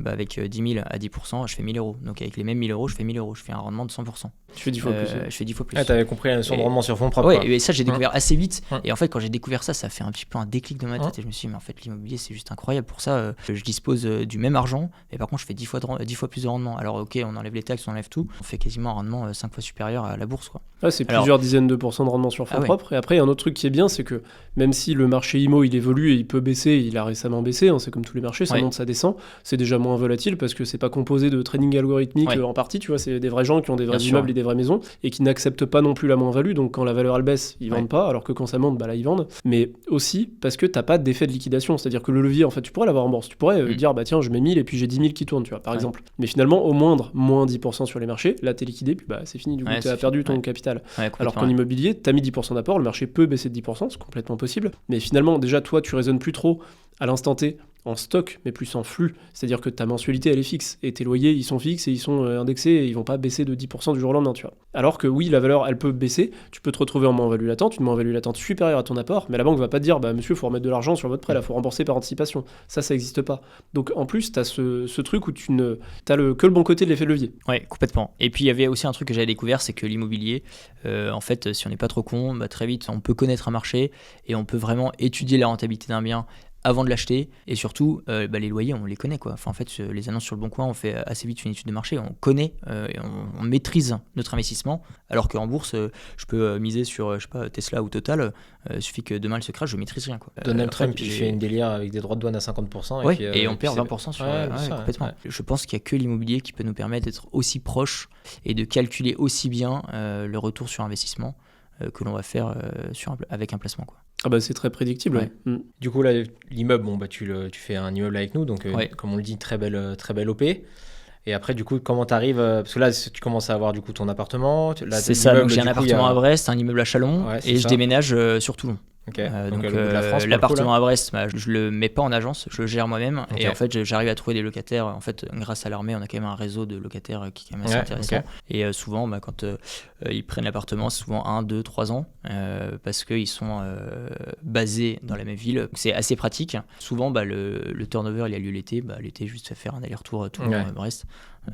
avec 10 000 à 10% je fais 1000 euros. Donc avec les mêmes 1000 euros je fais 1000 euros, je fais un rendement de 100%. Tu fais 10 fois plus. Je fais 10 fois plus. Ah, t'avais compris la notion de rendement sur fonds propres. Ouais, et ça j'ai découvert assez vite. Et en fait quand j'ai découvert ça, ça fait un petit peu un déclic dans ma tête, et je me suis dit mais en fait l'immobilier c'est juste incroyable. Pour ça je dispose du même argent, et par contre je fais 10 fois plus de rendement. Alors ok, on enlève les taxes, on enlève tout, on fait quasiment un rendement 5 fois supérieur à la bourse quoi. Ah, c'est plusieurs dizaines de pourcents de rendement sur fonds propres. Et après, il y a un autre truc qui est bien, c'est que même si le marché IMO il évolue et il peut baisser, il a récemment baissé, hein, c'est comme tous les marchés, ça monte, ça descend, c'est déjà moins volatile parce que c'est pas composé de trading algorithmique en partie, tu vois, c'est des vrais gens qui ont des vrais immeubles et des vraies maisons et qui n'acceptent pas non plus la moins-value, donc quand la valeur elle baisse, ils vendent pas, alors que quand ça monte, bah là ils vendent. Mais aussi parce que t'as pas d'effet de liquidation, c'est-à-dire que le levier, en fait, tu pourrais l'avoir en bourse, tu pourrais dire bah tiens, je mets 1000 et puis j'ai 10 000 qui tournent, tu vois, par exemple. Mais finalement, au moindre, moins 10% sur les marchés, là t'es liquidé, puis bah c'est fini, du coup t'as perdu ton capital. Alors qu'en immobilier, t'as mis 10% d'apport, le marché peut baisser de 10%, c'est complètement possible. Mais finalement, déjà, toi, tu raisonnes plus trop à l'instant T en stock, mais plus en flux. C'est-à-dire que ta mensualité, elle est fixe. Et tes loyers, ils sont fixes et ils sont indexés et ils vont pas baisser de 10% du jour au lendemain, tu vois. Alors que oui, la valeur, elle peut baisser. Tu peux te retrouver en moins-value latente, une moins-value latente supérieure à ton apport, mais la banque va pas te dire, bah monsieur, faut remettre de l'argent sur votre prêt, là, faut rembourser par anticipation. Ça existe pas. Donc en plus, t'as ce truc où t'as que le bon côté de l'effet de levier. Ouais, complètement. Et puis il y avait aussi un truc que j'avais découvert, c'est que l'immobilier, en fait, si on n'est pas trop con, bah, très vite, on peut connaître un marché et on peut vraiment étudier la rentabilité d'un bien avant de l'acheter, et surtout les loyers on les connaît quoi. Enfin, en fait les annonces sur le bon coin, on fait assez vite une étude de marché, on connaît et on maîtrise notre investissement, alors qu'en bourse je peux miser sur je sais pas, Tesla ou Total, il suffit que demain elle se crache, je maîtrise rien quoi. Donald Trump il fait une délire avec des droits de douane à 50% et on perd 20% sur complètement. Ouais. Je pense qu'il n'y a que l'immobilier qui peut nous permettre d'être aussi proche et de calculer aussi bien le retour sur investissement que l'on va faire avec un placement quoi. Ah bah c'est très prédictible. Ouais. Du coup là l'immeuble, bon bah tu fais un immeuble avec nous, donc comme on le dit, très belle OP. Et après du coup comment t'arrives, parce que là tu commences à avoir du coup ton appartement. Là, c'est ça, donc j'ai un appartement à Brest, un immeuble à Chalon, et je déménage sur Toulon. Okay. Donc l'appartement à Brest, je le mets pas en agence, je le gère moi-même. Et en fait j'arrive à trouver des locataires. En fait grâce à l'armée on a quand même un réseau de locataires qui est quand même assez intéressant. Et souvent quand ils prennent l'appartement, c'est souvent 1, 2, 3 ans parce qu'ils sont basés dans la même ville. Donc, c'est assez pratique. Souvent le turnover il a lieu l'été. L'été juste à faire un aller-retour Toulon-Brest.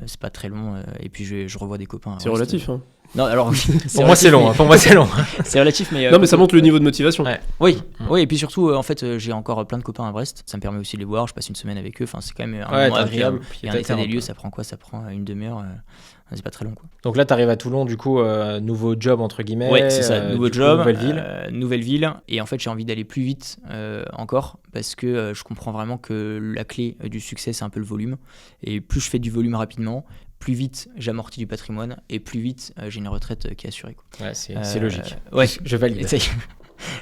C'est pas très long et puis je revois des copains. C'est relatif hein. Non, alors pour moi c'est long. Pour moi c'est long. C'est relatif, mais non, mais ça montre le niveau de motivation. Oui, et puis surtout, en fait, j'ai encore plein de copains à Brest. Ça me permet aussi de les voir. Je passe une semaine avec eux. Enfin, c'est quand même un moment agréable. Et un état des lieux, ça prend quoi ? Ça prend une demi-heure. C'est pas très long, quoi. Donc là, tu arrives à Toulon, du coup, nouveau job entre guillemets. Ouais, c'est ça, nouveau job, nouvelle ville. Et en fait, j'ai envie d'aller plus vite encore parce que je comprends vraiment que la clé du succès, c'est un peu le volume. Et plus je fais du volume rapidement, plus vite j'amortis du patrimoine et plus vite j'ai une retraite qui est assurée, quoi. Ouais, c'est logique. Ouais, je valide.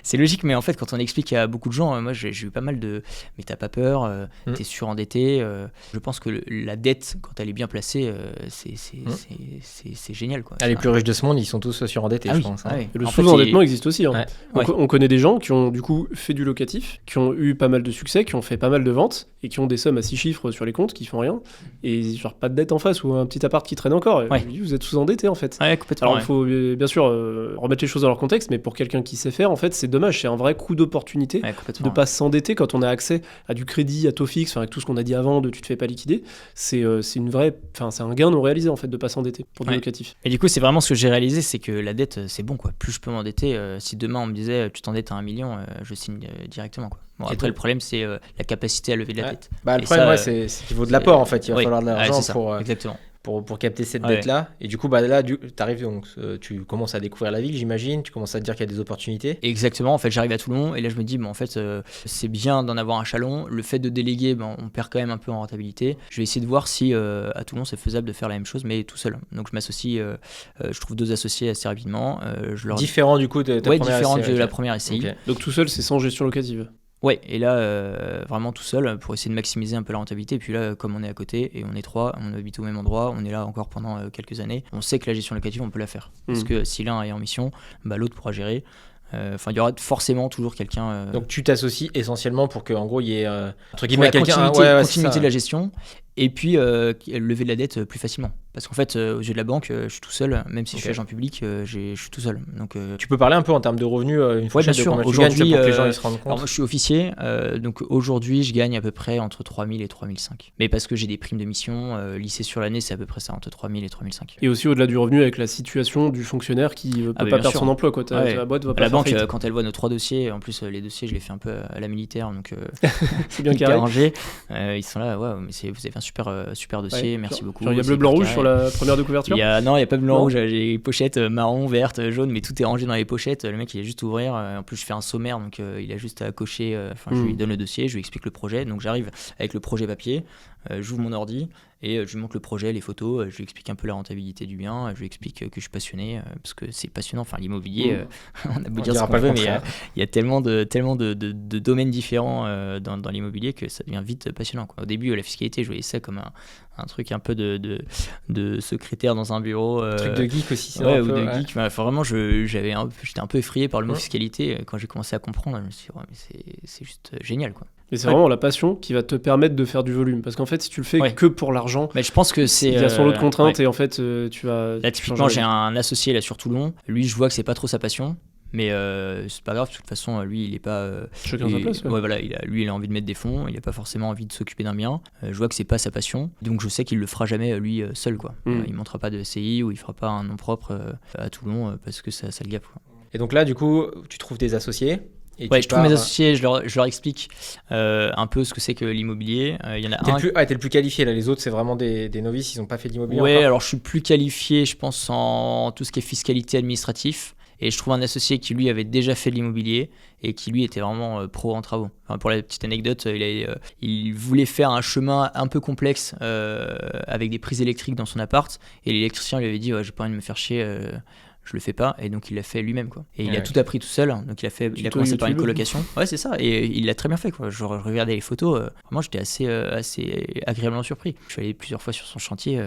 C'est logique, mais en fait, quand on explique à beaucoup de gens, moi j'ai eu pas mal de. Mais t'as pas peur, t'es surendetté. Je pense que la dette, quand elle est bien placée, c'est génial, quoi. Les plus riches de ce monde, ils sont tous surendettés, je pense. Hein. Le sous-endettement existe aussi. Hein. On connaît des gens qui ont du coup fait du locatif, qui ont eu pas mal de succès, qui ont fait pas mal de ventes et qui ont des sommes à 6 chiffres sur les comptes, qui font rien. Et genre pas de dette en face ou un petit appart qui traîne encore. Vous êtes sous-endetté en fait. Alors il faut bien sûr remettre les choses dans leur contexte, mais pour quelqu'un qui sait faire, en fait, c'est dommage, c'est un vrai coup d'opportunité de pas s'endetter quand on a accès à du crédit, à taux fixe, avec tout ce qu'on a dit avant de tu te fais pas liquider. C'est une vraie, c'est un gain non réalisé en fait de pas s'endetter pour du locatif. Et du coup, c'est vraiment ce que j'ai réalisé, c'est que la dette, c'est bon, quoi. Plus je peux m'endetter, si demain on me disait tu t'endettes à 1 million, je signe directement, quoi. Bon, après, le problème, c'est la capacité à lever de la dette. Le problème, c'est qu'il faut de l'apport en fait. Il va falloir de l'argent exactement. Pour capter cette dette-là. Et du coup, là, t'arrives, donc, tu commences à découvrir la ville, j'imagine. Tu commences à te dire qu'il y a des opportunités. Exactement. En fait, j'arrive à Toulon et là, je me dis, en fait, c'est bien d'en avoir un Chalon. Le fait de déléguer, on perd quand même un peu en rentabilité. Je vais essayer de voir si à Toulon, c'est faisable de faire la même chose, mais tout seul. Donc, je m'associe, je trouve 2 associés assez rapidement. Différents du coup de ta première différents SCI. de la première SCI. Donc, tout seul, c'est sans gestion locative. Ouais, et là, vraiment tout seul pour essayer de maximiser un peu la rentabilité. Et puis là, comme on est à côté et on est 3, on habite au même endroit, on est là encore pendant quelques années, on sait que la gestion locative, on peut la faire. Parce que si l'un est en mission, l'autre pourra gérer. Enfin, il y aura forcément toujours quelqu'un. Donc tu t'associes essentiellement pour qu'en gros il y ait entre Pour guillemets la quelqu'un continuité de la gestion et puis lever de la dette plus facilement. Parce qu'en fait, aux yeux de la banque, je suis tout seul, même si je suis agent public, je suis tout seul. Donc, tu peux parler un peu en termes de revenus, une fois bien sûr. Combien Aujourd'hui, tu gagnes, pour que les gens ils se rendent compte. alors moi je suis officier, donc aujourd'hui je gagne à peu près entre 3000 et 3005. Mais parce que j'ai des primes de mission, lycée sur l'année, c'est à peu près ça, entre 3000 et 3005. Et aussi au-delà du revenu, avec la situation du fonctionnaire qui peut pas perdre son emploi, quoi. La boîte va pas la banque, faillite. quand elle voit nos 3 dossiers, en plus les dossiers, je les fais un peu à la militaire, donc c'est bien carré. Rangé. Ils sont là, ouais, mais vous avez un super dossier, merci beaucoup. Il y a bleu, blanc, rouge sur la première de couverture. Non, il n'y a pas de blanc rouge, j'ai les pochettes marron, verte, jaune, mais tout est rangé dans les pochettes. Le mec, il a juste à ouvrir. En plus, je fais un sommaire, donc il a juste à cocher. Je lui donne le dossier, je lui explique le projet. Donc j'arrive avec le projet papier, j'ouvre mon ordi et je lui montre le projet, les photos, je lui explique un peu la rentabilité du bien, je lui explique que je suis passionné, parce que c'est passionnant. Enfin, l'immobilier, on a beau dire ce qu'on veut, mais il y a tellement de domaines différents dans l'immobilier que ça devient vite passionnant, quoi. Au début, la fiscalité, je voyais ça comme un truc un peu de secrétaire dans un bureau. Un truc de geek aussi, ouais, ou de geek. Enfin, vraiment, j'étais un peu effrayé par le mot fiscalité. Quand j'ai commencé à comprendre, je me suis dit, mais c'est juste génial, quoi. Mais c'est vraiment la passion qui va te permettre de faire du volume. Parce qu'en fait, si tu le fais que pour l'argent, mais je pense que c'est. Il y a son lot de contraintes et en fait, tu vas. Là, typiquement, j'ai un associé là sur Toulon. Lui, je vois que c'est pas trop sa passion. Mais c'est pas grave, de toute façon, lui, il est pas. Chacun sa place. Ouais, voilà, lui, il a envie de mettre des fonds, il a pas forcément envie de s'occuper d'un bien. Je vois que c'est pas sa passion, donc je sais qu'il le fera jamais lui seul, quoi. Il montera pas de SCI ou il fera pas un nom propre à Toulon parce que ça le gaffe, quoi. Et donc là, du coup, tu trouves tes associés. Ouais, je trouve mes associés, je leur explique un peu ce que c'est que l'immobilier. Il y en a t'es le plus qualifié là, les autres c'est vraiment des novices, ils n'ont pas fait de l'immobilier. Ouais, encore. Alors je suis plus qualifié, je pense, en tout ce qui est fiscalité administratif. Et je trouve un associé qui lui avait déjà fait de l'immobilier et qui lui était vraiment pro en travaux. Enfin, pour la petite anecdote, il voulait faire un chemin un peu complexe avec des prises électriques dans son appart. Et l'électricien lui avait dit j'ai pas envie de me faire chier. Je le fais pas, et donc il l'a fait lui-même, quoi. Et il a tout appris tout seul, donc il a commencé par une colocation. Ouais, c'est ça, et il l'a très bien fait, quoi. Je regardais les photos, vraiment j'étais assez agréablement surpris. Je suis allé plusieurs fois sur son chantier,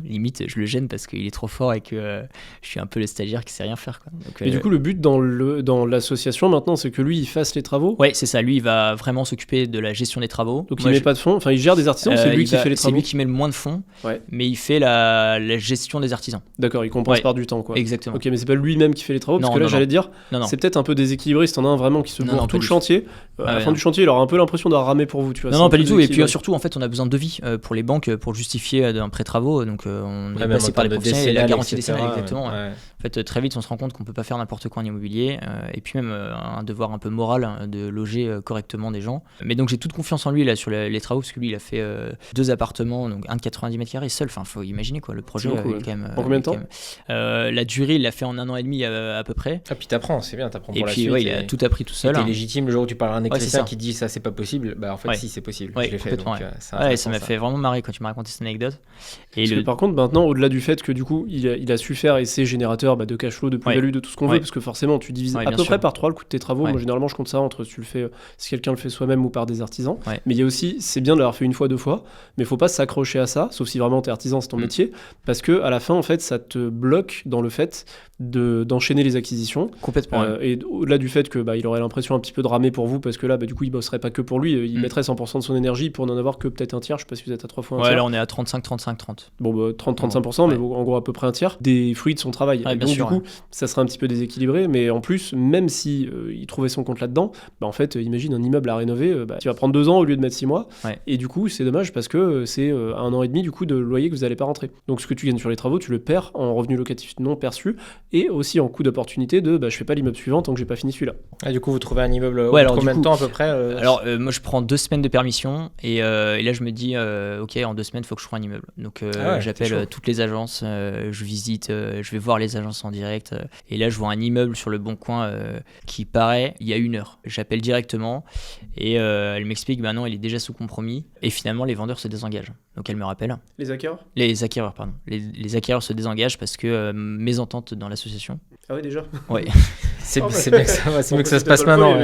limite je le gêne parce qu'il est trop fort et que je suis un peu le stagiaire qui sait rien faire, quoi. Donc, et du coup le but dans l'association maintenant, c'est que lui il fasse les travaux. Ouais, c'est ça, lui il va vraiment s'occuper de la gestion des travaux. Donc il met pas de fonds, enfin il gère des artisans, c'est lui qui fait les travaux. C'est lui qui met le moins de fonds, mais il fait la gestion des artisans. D'accord, il compense par du temps, quoi. Exactement. Ok, mais c'est pas lui-même qui fait les travaux, parce que là j'allais dire, c'est peut-être un peu déséquilibré si t'en as un vraiment qui se bourre tout le chantier. À la fin du chantier, il aura un peu l'impression d'avoir ramé pour vous, tu vois. Non, pas du tout. Et puis surtout, en fait, on a besoin de devis pour les banques pour justifier d'un prêt travaux. Donc on est passé par les professionnels et la garantie décennale, exactement. En fait, très vite, on se rend compte qu'on peut pas faire n'importe quoi en immobilier, et puis même un devoir un peu moral de loger correctement des gens. Mais donc j'ai toute confiance en lui là sur les travaux, parce que lui il a fait 2 appartements, donc un de 90 mètres carrés seul. Enfin, faut imaginer, quoi, le projet est quand même. En combien de temps La durée, il l'a fait en 1 an et demi à peu près. Ah, puis t'apprends, c'est bien, t'apprends pour la suite. Et puis il a tout appris tout seul. T'es légitime le jour où tu parles à un électricien qui dit ça c'est pas possible, bah en fait si c'est possible. Je l'ai fait, donc ça m'a fait vraiment marrer quand tu m'as raconté cette anecdote. Et par contre maintenant, au-delà du fait que du coup il a su faire et c'est générateur de cash flow, de plus-value, de tout ce qu'on veut, parce que forcément tu divises à peu près par 3 le coût de tes travaux. Moi généralement je compte ça entre si quelqu'un le fait soi-même ou par des artisans. Mais il y a aussi, c'est bien de l'avoir fait 1 fois, 2 fois, mais faut pas s'accrocher à ça, sauf si vraiment t'es artisan, c'est ton métier, parce que à la fin en fait ça te bloque dans le fait d'enchaîner les acquisitions. Complètement. Et au-delà du fait que il aurait l'impression un petit peu de ramer pour vous, parce que là du coup il bosserait pas que pour lui, il mettrait 100% de son énergie pour n'en avoir que peut-être un tiers. Je sais pas si vous êtes à 3 fois un tiers. Ouais, là on est à 35, 35, 30. Bon 30-35%, mais en gros à peu près un tiers des fruits de son travail. Ouais, donc du coup ça serait un petit peu déséquilibré, mais en plus même si il trouvait son compte là-dedans, en fait imagine un immeuble à rénover, tu vas prendre 2 ans au lieu de mettre 6 mois, et du coup c'est dommage parce que c'est 1 an et demi du coup de loyer que vous n'allez pas rentrer. Donc ce que tu gagnes sur les travaux, tu le perds en revenu locatif non perçu, et aussi en coût d'opportunité de je fais pas l'immeuble suivant tant que j'ai pas fini celui-là. Du coup vous trouvez un immeuble combien de temps à peu près Alors moi je prends 2 semaines de permission, et là je me dis ok, en 2 semaines il faut que je trouve un immeuble. Donc j'appelle toutes les agences, je visite, je vais voir les agences en direct, et là je vois un immeuble sur le Bon Coin qui paraît il y a 1 heure. J'appelle directement et elle m'explique non, il est déjà sous compromis, et finalement les vendeurs se désengagent. Donc elle me rappelle. Les acquéreurs, pardon. Les acquéreurs se désengagent parce que mésentente dans l'association. Ah ouais, déjà. Ouais. C'est bien que ça se passe maintenant.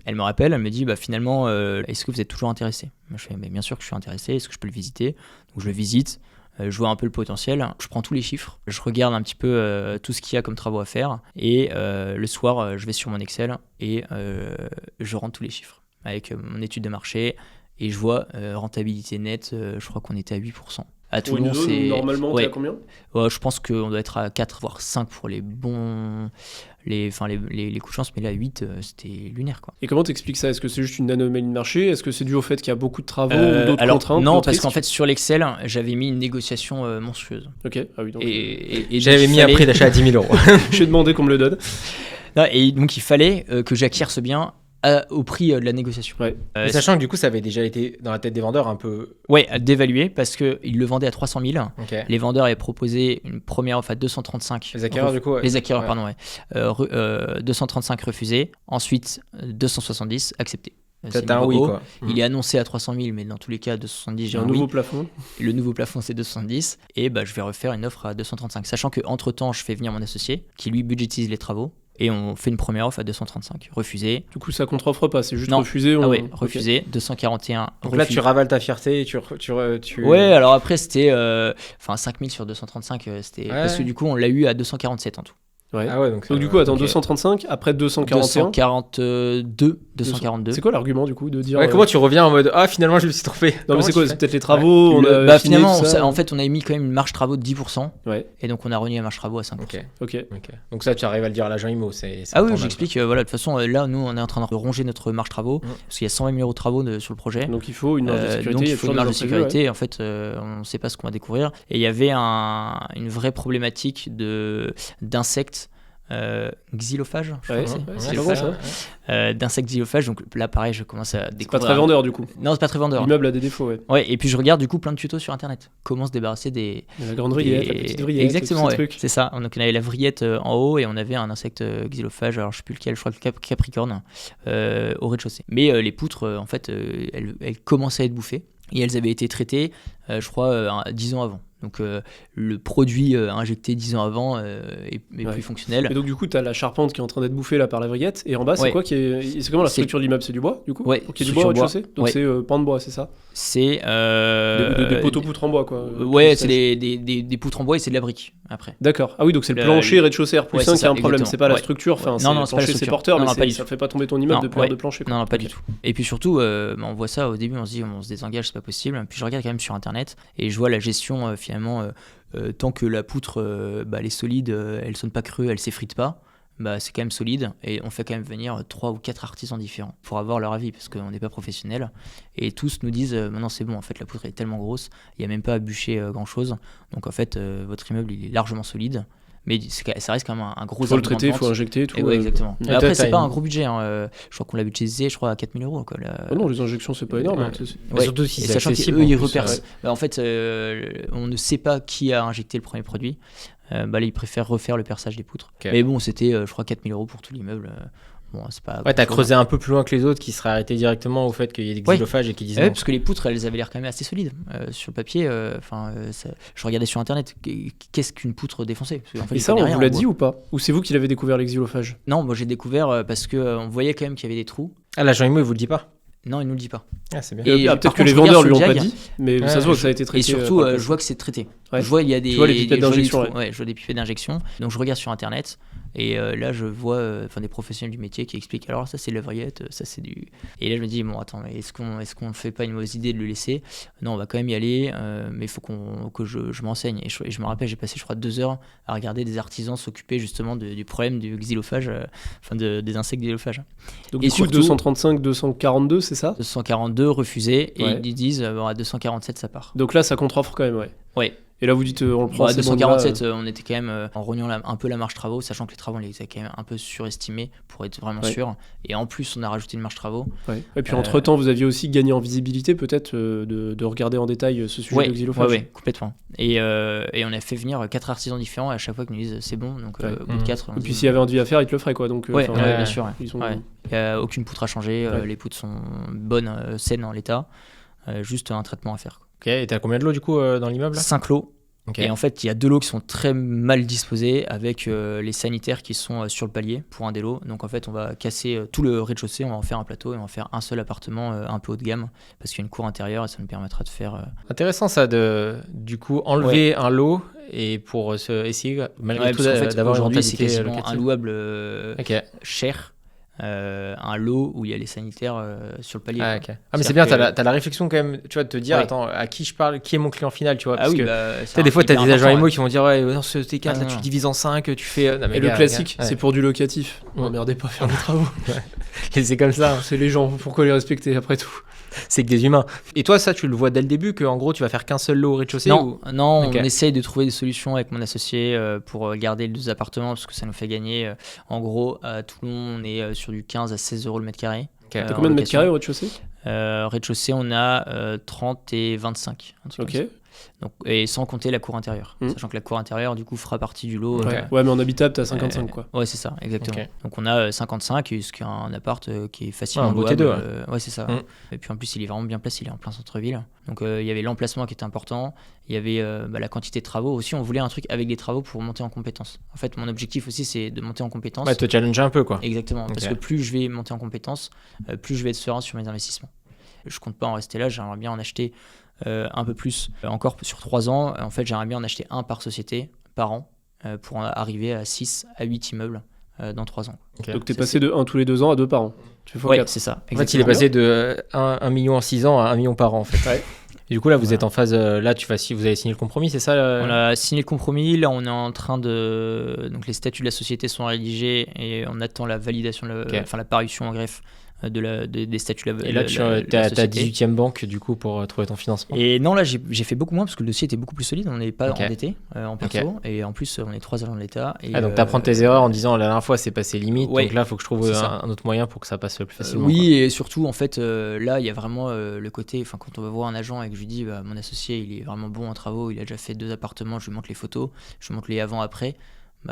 Elle me rappelle, elle me dit finalement, est-ce que vous êtes toujours intéressé? Moi, je fais mais bien sûr que je suis intéressé, est-ce que je peux le visiter? Donc je le visite. Je vois un peu le potentiel, je prends tous les chiffres, je regarde un petit peu tout ce qu'il y a comme travaux à faire et le soir je vais sur mon Excel et je rentre tous les chiffres avec mon étude de marché et je vois rentabilité nette, je crois qu'on était à 8%. À Pour Toulon, une zone, c'est... normalement, t'es à combien? Je pense qu'on doit être à 4 voire 5 pour les bons... les coups de chance, mais là 8 c'était lunaire quoi. Et comment t'expliques ça? Est-ce que c'est juste une anomalie de marché? Est-ce que c'est dû au fait qu'il y a beaucoup de travaux ou d'autres alors, contraintes? non, d'autres parce risques? qu'en fait sur l'Excel j'avais mis une négociation monstrueuse. Ok, ah oui, donc Et J'avais mis un prix d'achat à 10 000 euros. j'ai demandé qu'on me le donne. Non, et donc il fallait que j'acquière ce bien au prix de la négociation. Ouais. Mais sachant que du coup, ça avait déjà été dans la tête des vendeurs un peu. Ouais, d'évaluer parce qu'ils le vendaient à 300 000. Ok. Les vendeurs avaient proposé une première offre à 235. Les acquéreurs, du coup. Ouais. Les acquéreurs, Ouais. pardon, ouais. 235 refusés. Ensuite, 270 acceptés. Peut-être un oui, quoi. Il est annoncé à 300 000, mais dans tous les cas, 270, j'ai J'ai un un nouveau oui. plafond. Et le nouveau plafond, c'est 270. Et je vais refaire une offre à 235. Sachant qu'entre-temps, je fais venir mon associé qui, lui, budgétise les travaux. Et on fait une première offre à 235. Refusé. Du coup, ça contre-offre pas, c'est juste Non. refusé. Ah on... oui, Ok. refusé. 241. Donc là, refus. tu ravales ta fierté et tu... Ouais, alors après, c'était. 5000 sur 235, c'était. Ouais. Parce que du coup, on l'a eu à 247 en tout. Ouais. Ah ouais, donc. Donc du coup, attends, ok. 235, après 241. 242. C'est quoi l'argument du coup de dire... Ouais, comment tu reviens en mode ah finalement je me suis trompé. Non mais Comment c'est tu quoi? fais C'est peut-être les travaux, on a affiné Finalement, tout ça. en fait, on avait mis quand même une marge travaux de 10%. Ouais, Et donc, on a renié la marge travaux à 5%. Ok. ok. Donc ça, tu arrives à le dire à l'agent IMO, c'est. Ah oui, normal, j'explique. Voilà, de toute façon, là, nous, on est en train de ronger notre marge travaux. Parce qu'il y a 120 000 euros de travaux sur le projet. Donc il faut une marge de sécurité. Donc y a il faut toujours une des marge de imprévus, ouais. sécurité. En fait, on ne sait pas ce qu'on va découvrir. Et il y avait une vraie problématique d'insectes xylophages. Je crois Ouais, que c'est. ouais, c'est Xylophages. bon, ça. D'insectes xylophages. Donc là, pareil, je commence à C'est découvrir. pas très vendeur du coup. Non, c'est pas très vendeur. L'immeuble a des défauts, ouais. Ouais, et puis je regarde du coup plein de tutos sur internet. Comment se débarrasser des. La grande vrillette, la petite vrillette. Exactement, tous ces ouais. trucs. C'est ça. Donc on avait la vrillette en haut et on avait un insecte xylophage, alors je sais plus lequel, je crois que le capricorne, au rez-de-chaussée. Mais les poutres, en fait, elles commençaient à être bouffées et elles avaient été traitées, je crois, 10 ans avant. Donc le produit injecté 10 ans avant est Ouais. plus fonctionnel. Et donc du coup, t'as la charpente qui est en train d'être bouffée là par la vrillette, et en bas, c'est Ouais. quoi c'est comment la C'est- structure de l'immeuble? C'est du bois du coup? Ouais, Donc il y a du bois au structure bois. rez-de-chaussée. Donc Ouais. c'est pan de bois, c'est ça? C'est Des poteaux poutres en bois quoi. ouais, Qui c'est sèchent. des poutres en bois et c'est de la brique après. D'accord. Ah oui, donc c'est le Le- plancher rez-de-chaussée R+1 Ouais, c'est qui a ça, un problème. exactement. C'est pas la Ouais. structure. Enfin, Ouais. c'est Non, le non, c'est pas la plancher, c'est structure. porteur, Non, mais non, pas du ça tout. fait pas tomber ton immeuble Non, de peur ouais. de plancher. quoi. Non, pas Ok. du tout. Et puis surtout, on voit ça au début, on se dit on se désengage, c'est pas possible. Puis je regarde quand même sur internet et je vois la gestion finalement, tant que la poutre elle est solide, elle sonne pas creux, elle s'effrite pas. C'est quand même solide et on fait quand même venir 3 ou 4 artisans différents pour avoir leur avis parce qu'on n'est pas professionnel et tous nous disent maintenant c'est bon, en fait la poutre est tellement grosse, il n'y a même pas à bûcher grand chose, donc en fait votre immeuble il est largement solide, mais ça reste quand même un gros Faut le argument de traiter, vente. faut injecter, tout. Et ouais, exactement. Et Mais après, toi, c'est t'as pas une- un gros budget. Je crois qu'on l'a budgétisé, je crois, à 4 000 euros. Quoi, Oh non, les injections, c'est pas énorme. Ouais. hein, Mais Ouais. surtout si Et c'est sachant accessible. qu'eux, ils en plus, repèrent. ouais. En fait, on ne sait pas qui a injecté le premier produit. Là, ils préfèrent refaire le perçage des poutres. Ok. Mais bon, c'était, je crois, 4 000 euros pour tout l'immeuble. Bon, c'est pas. Ouais, t'as grand-chose. creusé un peu plus loin que les autres qui seraient arrêtés directement au fait qu'il y ait des Ouais. xylophages et qui disent Ouais, non. parce que les poutres, elles avaient l'air quand même assez solides. Sur le papier, je regardais sur internet, qu'est-ce qu'une poutre défoncée? Parce qu'en fait, Et je ça, connais on rien vous en l'a bois. dit ou pas? Ou c'est vous qui l'avez découvert l'exylophage? Non, moi j'ai découvert parce qu'on voyait quand même qu'il y avait des trous. Ah, l'agent IMO, il vous le dit pas. Non, il nous le dit pas. Ah, c'est bien. Et Peut-être par que contre, les je regarde vendeurs lui ont sur le pas Jag, dit, mais Ouais, ça se voit que ça a été traité. Et surtout, par le je vois que c'est traité. Ouais. Je vois, il y a des. Tu vois les pipettes je vois des d'injection, trous. Ouais, je vois des pipettes d'injection. Donc je regarde sur internet et là je vois des professionnels du métier qui expliquent alors ça c'est de la vrillette, ça c'est du. Et là je me dis bon attends, mais est-ce qu'on ne fait pas une mauvaise idée de le laisser? Non, on va quand même y aller, mais il faut que je m'enseigne. Et je me rappelle, j'ai passé je crois 2 heures à regarder des artisans s'occuper justement du problème du xylophage, des insectes xylophages. Donc Et du coup, surtout- 235, 242, c'est ça? 242 refusés et Ouais. ils disent bon, à 247 ça part. Donc là, ça contre-offre quand même, ouais. Ouais. Et là, vous dites, on le prend, Bon, à c'est bon, on y va, 247, on était quand même en rognant un peu la marge travaux, sachant que les travaux on les a quand même un peu surestimés pour être vraiment Ouais. sûr. Et en plus, on a rajouté une marge travaux. ouais. Et puis entre-temps, vous aviez aussi gagné en visibilité, peut-être, de regarder en détail ce sujet de xylophage. Ouais, complètement. Et on a fait venir 4 artisans différents et à chaque fois qu'ils nous disent c'est bon, donc Ouais. au bout de 4. Et puis s'il y avait un devis à faire, ils te le feraient, quoi. Donc, Ouais, enfin, ouais, bien sûr. Ouais. ils sont... Ouais. Il n'y a aucune poutre à changer, Ouais. les poutres sont bonnes, saines en l'état, juste un traitement à faire. Ok, et t'as combien de lots du coup dans l'immeuble là? 5 lots. Et en fait, il y a 2 lots qui sont très mal disposés avec les sanitaires qui sont sur le palier pour un des lots. Donc en fait, on va casser tout le rez-de-chaussée, on va en faire un plateau et on va faire un seul appartement un peu haut de gamme parce qu'il y a une cour intérieure et ça nous permettra de faire... Intéressant ça de du coup enlever un lot et pour essayer malgré tout parce qu'en fait, d'avoir une aujourd'hui, c'est rentabilité quasiment locative. inlouable cher. Un lot où il y a les sanitaires sur le palier. Ah, quoi. ok. Mais c'est bien, t'as la réflexion quand même, tu vois, de te dire, attends, à qui je parle, qui est mon client final, tu vois, parce que des fois, t'as des agents IMO qui vont dire, ouais, non, ce T4, là, tu divises en 5, tu fais... Non, mais Et le classique, c'est pour du locatif. N'emmerdez pas à faire les travaux. Et c'est comme ça. C'est les gens, pourquoi les respecter après tout? C'est que des humains. Et toi, ça, tu le vois dès le début, qu'en gros, tu vas faire qu'un seul lot au rez-de-chaussée Non, on Ok. essaye de trouver des solutions avec mon associé pour garder les 2 appartements parce que ça nous fait gagner. En gros, à Toulon, on est sur du 15 à 16 euros le mètre carré. T'as T'as combien de mètres carrés au rez-de-chaussée? Rez-de-chaussée, on a 30 et 25. un truc Ok. comme ça. Donc, et sans compter la cour intérieure. Sachant que la cour intérieure, du coup, fera partie du lot. Ouais, mais en habitable, t'as 55 quoi. Ouais, c'est ça, exactement. Ok. Donc on a 55, ce qui est un appart qui est facilement un beau louable. T2, Ouais, c'est ça. Et puis en plus, il est vraiment bien placé, il est en plein centre-ville. Donc il y avait l'emplacement qui était important, il y avait la quantité de travaux aussi. On voulait un truc avec des travaux pour monter en compétences. En fait, mon objectif aussi, c'est de monter en compétences. Ouais, te challenger un peu, quoi. Exactement, Ok. parce que plus je vais monter en compétences, plus je vais être serein sur mes investissements. Je compte pas en rester là, j'aimerais bien en acheter un peu plus encore sur 3 ans. En fait, j'aimerais bien en acheter un par société par an pour arriver à 6 à 8 immeubles dans 3 ans. Okay. Donc t'es passé de 1 tous les 2 ans à 2 par an. Tu fais Ouais, x4. c'est ça. En fait, il est passé de 1 million en 6 ans à 1 million par an, en fait. Ouais. Et du coup, là, vous êtes en phase. Là, vous avez signé le compromis, c'est ça On a signé le compromis. Là, on est en train de. Donc, les statuts de la société sont rédigés et on attend la validation, enfin la parution en greffe des statuts. Et là, tu as ta 18e banque, du coup, pour trouver ton financement. Et non, là, j'ai fait beaucoup moins parce que le dossier était beaucoup plus solide. On n'est pas endetté en perso. Et en plus, on est 3 agents de l'État. Et donc, tu apprends tes erreurs en disant la dernière fois, c'est passé limite. Ouais, donc là, il faut que je trouve un autre moyen pour que ça passe plus facilement. Oui, et surtout, en fait, là, il y a vraiment le côté. Enfin, quand on va voir un agent et que je lui dis, mon associé, il est vraiment bon en travaux, il a déjà fait 2 appartements, je lui montre les photos, je lui montre les avant-après.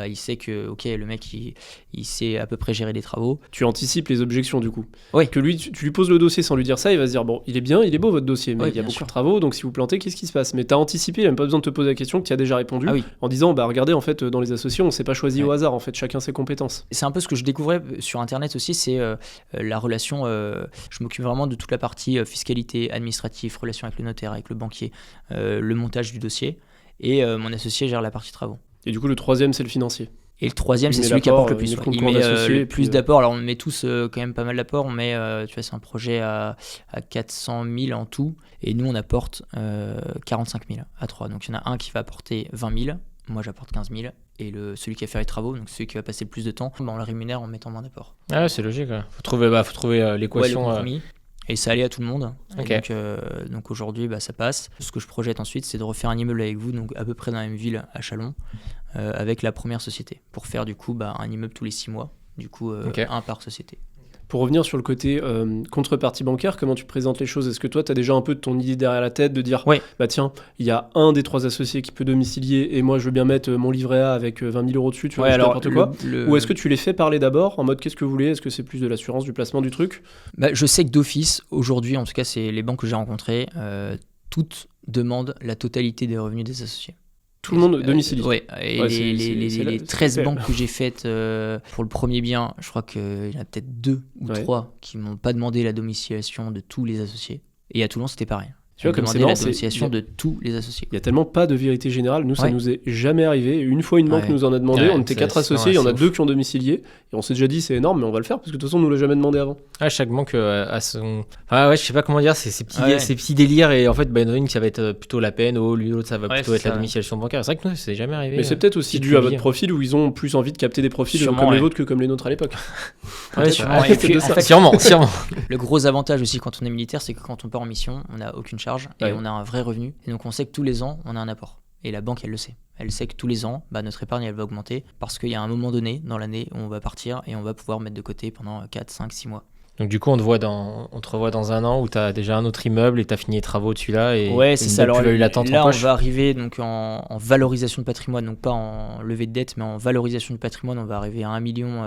Il sait que le mec il sait à peu près gérer les travaux. Tu anticipes les objections du coup. Oui. Que lui, tu lui poses le dossier sans lui dire ça, il va se dire bon, il est bien, il est beau votre dossier, mais il y a beaucoup de travaux, donc si vous plantez, qu'est-ce qui se passe? Mais t'as anticipé, il n'a même pas besoin de te poser la question que tu as déjà répondu en disant regardez, en fait, dans les associés, on s'est pas choisi au hasard, en fait, chacun ses compétences. C'est un peu ce que je découvrais sur internet aussi, c'est la relation. Je m'occupe vraiment de toute la partie fiscalité, administrative, relation avec le notaire, avec le banquier, le montage du dossier, et mon associé gère la partie travaux. Et du coup, le 3e, c'est le financier. Et le 3e, c'est celui qui apporte le plus. Il met le plus puis, d'apports. Alors, on met tous quand même pas mal d'apports. On met, tu vois, c'est un projet à 400 000 en tout. Et nous, on apporte 45 000 à 3. Donc, il y en a un qui va apporter 20 000. Moi, j'apporte 15 000. Et celui qui va faire les travaux, donc celui qui va passer le plus de temps, on le rémunère en mettant moins d'apports. Ah ouais, c'est logique. Ouais. Faut trouver l'équation. Ouais, le compromis. Et ça allait à tout le monde. Okay. Donc aujourd'hui, ça passe. Ce que je projette ensuite, c'est de refaire un immeuble avec vous, donc à peu près dans la même ville, à Châlons, avec la première société, pour faire du coup un immeuble tous les 6 mois, du coup un par société. Pour revenir sur le côté contrepartie bancaire, comment tu présentes les choses? Est-ce que toi, tu as déjà un peu de ton idée derrière la tête de dire, tiens, il y a un des 3 associés qui peut domicilier et moi, je veux bien mettre mon livret A avec 20 000 euros dessus, tu vois, n'importe quoi. Ou est-ce que tu les fais parler d'abord, en mode qu'est-ce que vous voulez? Est-ce que c'est plus de l'assurance, du placement, du truc? Je sais que d'office, aujourd'hui, en tout cas, c'est les banques que j'ai rencontrées, toutes demandent la totalité des revenus des associés. Tout le monde domicilie. Oui, et les 13 banques que j'ai faites pour le premier bien, je crois qu'il y en a peut-être 2 ou 3 qui m'ont pas demandé la domiciliation de tous les associés. Et à Toulon, c'était pareil. Tu vois, comme c'est la domiciliation de tous les associés. Il y a tellement pas de vérité générale. Nous, ça nous est jamais arrivé. Une fois, une banque nous en a demandé. On était 4 associés. Il y en a 2 qui ont domicilié. Et on s'est déjà dit, c'est énorme, mais on va le faire parce que de toute façon, on nous l'a jamais demandé avant. Chaque banque a son. Je sais pas comment dire, ces petits délires. Et en fait, une, ça va être plutôt la peine. L'autre, ça va plutôt être la domiciliation bancaire. C'est vrai que nous, c'est jamais arrivé. Mais c'est peut-être aussi dû à votre profil où ils ont plus envie de capter des profils comme les vôtres que comme les nôtres à l'époque. Sûrement. Le gros avantage aussi quand on est militaire, c'est que quand on part en mission, on n'a aucune charge et on a un vrai revenu. Et donc on sait que tous les ans, on a un apport. Et la banque, elle le sait. Elle sait que tous les ans, notre épargne, elle va augmenter parce qu'il y a un moment donné dans l'année où on va partir et on va pouvoir mettre de côté pendant 4, 5, 6 mois. Donc du coup, on te revoit dans un an où tu as déjà un autre immeuble et tu as fini les travaux dessus là. Et Ouais, c'est ça. Alors là, on va arriver donc en valorisation de patrimoine, donc pas en levée de dette, mais en valorisation de patrimoine, on va arriver à 1 million.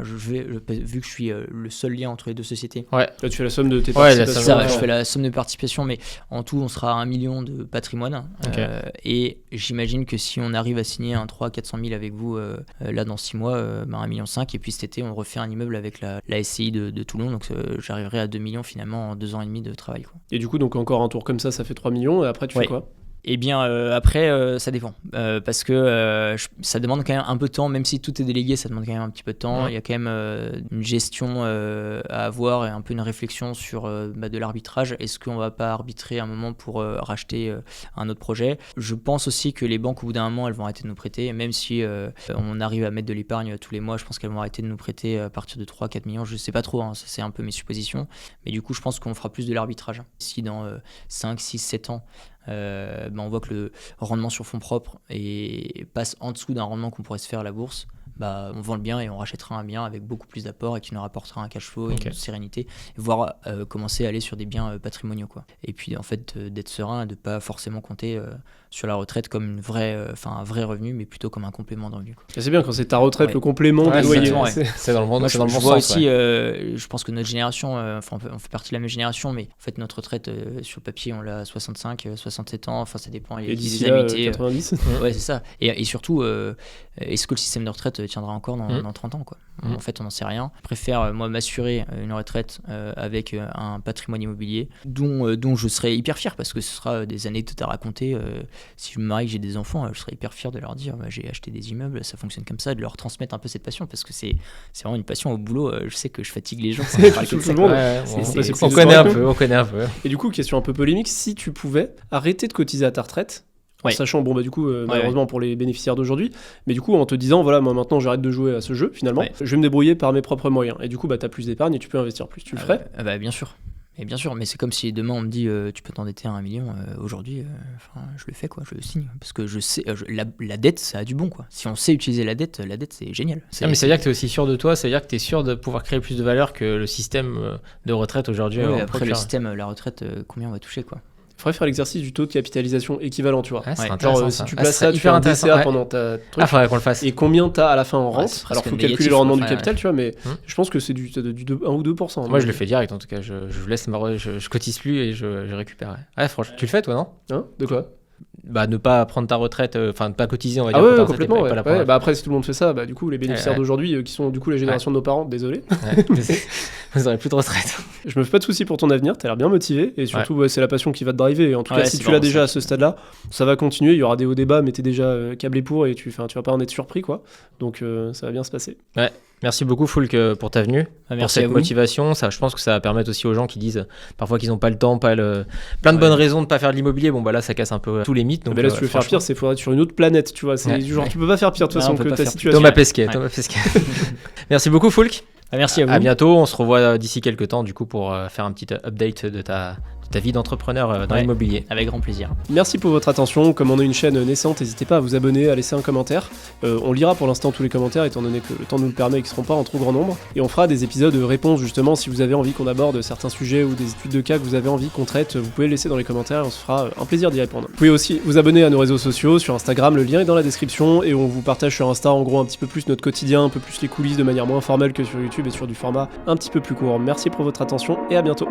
Vu que je suis le seul lien entre les deux sociétés. Ouais. Là, tu fais la somme de tes Ouais, participations. C'est ça, je fais la somme de participation, mais en tout, on sera à 1 million de patrimoine. Ok. Et j'imagine que si on arrive à signer un 300-400 000 avec vous, là, dans 6 mois, 1,5 million. Et puis cet été, on refait un immeuble avec la SCI de Toulon. Donc j'arriverai à 2 millions finalement en 2 ans et demi de travail, quoi. Et du coup, donc encore un tour comme ça fait 3 millions. Et après, tu fais quoi ? Eh bien, après, ça dépend. Parce que ça demande quand même un peu de temps, même si tout est délégué, ça demande quand même un petit peu de temps. Il y a quand même une gestion à avoir et un peu une réflexion sur de l'arbitrage. Est-ce qu'on va pas arbitrer un moment pour racheter un autre projet ? Je pense aussi que les banques, au bout d'un moment, elles vont arrêter de nous prêter. Même si on arrive à mettre de l'épargne tous les mois, je pense qu'elles vont arrêter de nous prêter à partir de 3-4 millions. Je sais pas trop, ça c'est un peu mes suppositions. Mais du coup, je pense qu'on fera plus de l'arbitrage. Si dans 5, 6, 7 ans, on voit que le rendement sur fonds propres passe en dessous d'un rendement qu'on pourrait se faire à la bourse, on vend le bien et on rachètera un bien avec beaucoup plus d'apport et qui nous rapportera un cash flow et une sérénité, voire commencer à aller sur des biens patrimoniaux, quoi. Et puis en fait d'être serein et de pas forcément compter sur la retraite comme un vrai revenu, mais plutôt comme un complément de revenu, quoi. Et c'est bien quand c'est ta retraite, le complément des loyers. C'est dans le bon, Moi, c'est dans le je bon vois sens. aussi, je pense que notre génération, on fait partie de la même génération, mais en fait notre retraite sur le papier on l'a à 65, 67 ans, ça dépend, il y a Et des d'ici là, annuités. 90. Ouais, c'est ça. Et surtout, est-ce que le système de retraite tiendra encore dans 30 ans, quoi. En fait, on n'en sait rien. Je préfère, moi, m'assurer une retraite avec un patrimoine immobilier dont je serai hyper fier, parce que ce sera des anecdotes à raconter. Si je me marie, que j'ai des enfants, je serai hyper fier de leur dire j'ai acheté des immeubles, ça fonctionne comme ça, de leur transmettre un peu cette passion, parce que c'est vraiment une passion au boulot. Je sais que je fatigue les gens. On connaît un peu. Et du coup, question un peu polémique, si tu pouvais arrêter de cotiser à ta retraite, en sachant, malheureusement pour les bénéficiaires d'aujourd'hui, mais du coup en te disant, voilà, moi maintenant j'arrête de jouer à ce jeu, finalement, je vais me débrouiller par mes propres moyens. Et du coup, t'as plus d'épargne et tu peux investir plus. Tu le ferais ? Bien sûr. Et bien sûr, mais c'est comme si demain on me dit tu peux t'endetter à 1 million, aujourd'hui, je le fais, quoi, je le signe. Parce que je sais, la dette, ça a du bon, quoi. Si on sait utiliser la dette c'est génial. Mais ça veut dire que tu es aussi sûr de toi, ça veut dire que tu es sûr de pouvoir créer plus de valeur que le système de retraite aujourd'hui. Après, le système, la retraite, combien on va toucher, quoi. Il faudrait faire l'exercice du taux de capitalisation équivalent, tu vois. Genre, si tu places ça, tu fais un DCA pendant ta truc. Faudrait qu'on le fasse. Et combien t'as à la fin en rente. Alors, il faut calculer le rendement du capital, tu vois, mais je pense que c'est du 1 ou 2%. Moi, je le fais direct, en tout cas. Je laisse je cotise plus et je récupère. Franchement, tu le fais, toi, non ? Hein ? De quoi ? Ne pas prendre ta retraite, ne pas cotiser, on va dire. Ah ouais, complètement. Après, si tout le monde fait ça, du coup, les bénéficiaires d'aujourd'hui, qui sont du coup les générations de nos parents, désolé. Vous n'aurez plus de retraite. Je me fais pas de soucis pour ton avenir, t'as l'air bien motivé, et surtout, c'est la passion qui va te driver. Et en tout cas, si tu l'as déjà à ce stade-là, ça va continuer, il y aura des hauts débats, mais t'es déjà câblé pour, et tu vas pas en être surpris, quoi. Donc, ça va bien se passer. Ouais. Merci beaucoup, Foulk, pour ta venue, pour cette motivation. Je pense que ça va permettre aussi aux gens qui disent parfois qu'ils n'ont pas le temps, plein de bonnes raisons de ne pas faire de l'immobilier. Là, ça casse un peu tous les mythes. Donc, là, si tu veux faire pire, il faudrait être sur une autre planète, tu vois. Tu peux pas faire pire de toute façon que ta situation. Thomas Pesquet. Merci beaucoup, Foulk. Merci à vous. À bientôt. On se revoit d'ici quelques temps, du coup, pour faire un petit update de ta vie d'entrepreneur dans l'immobilier. Avec grand plaisir. Merci pour votre attention. Comme on est une chaîne naissante, n'hésitez pas à vous abonner, à laisser un commentaire. On lira pour l'instant tous les commentaires, étant donné que le temps nous le permet et qu'ils ne seront pas en trop grand nombre. Et on fera des épisodes de réponses, justement, si vous avez envie qu'on aborde certains sujets ou des études de cas que vous avez envie qu'on traite, vous pouvez le laisser dans les commentaires et on se fera un plaisir d'y répondre. Vous pouvez aussi vous abonner à nos réseaux sociaux, sur Instagram, le lien est dans la description, et on vous partage sur Insta, en gros, un petit peu plus notre quotidien, un peu plus les coulisses de manière moins formelle que sur YouTube et sur du format un petit peu plus court. Merci pour votre attention et à bientôt.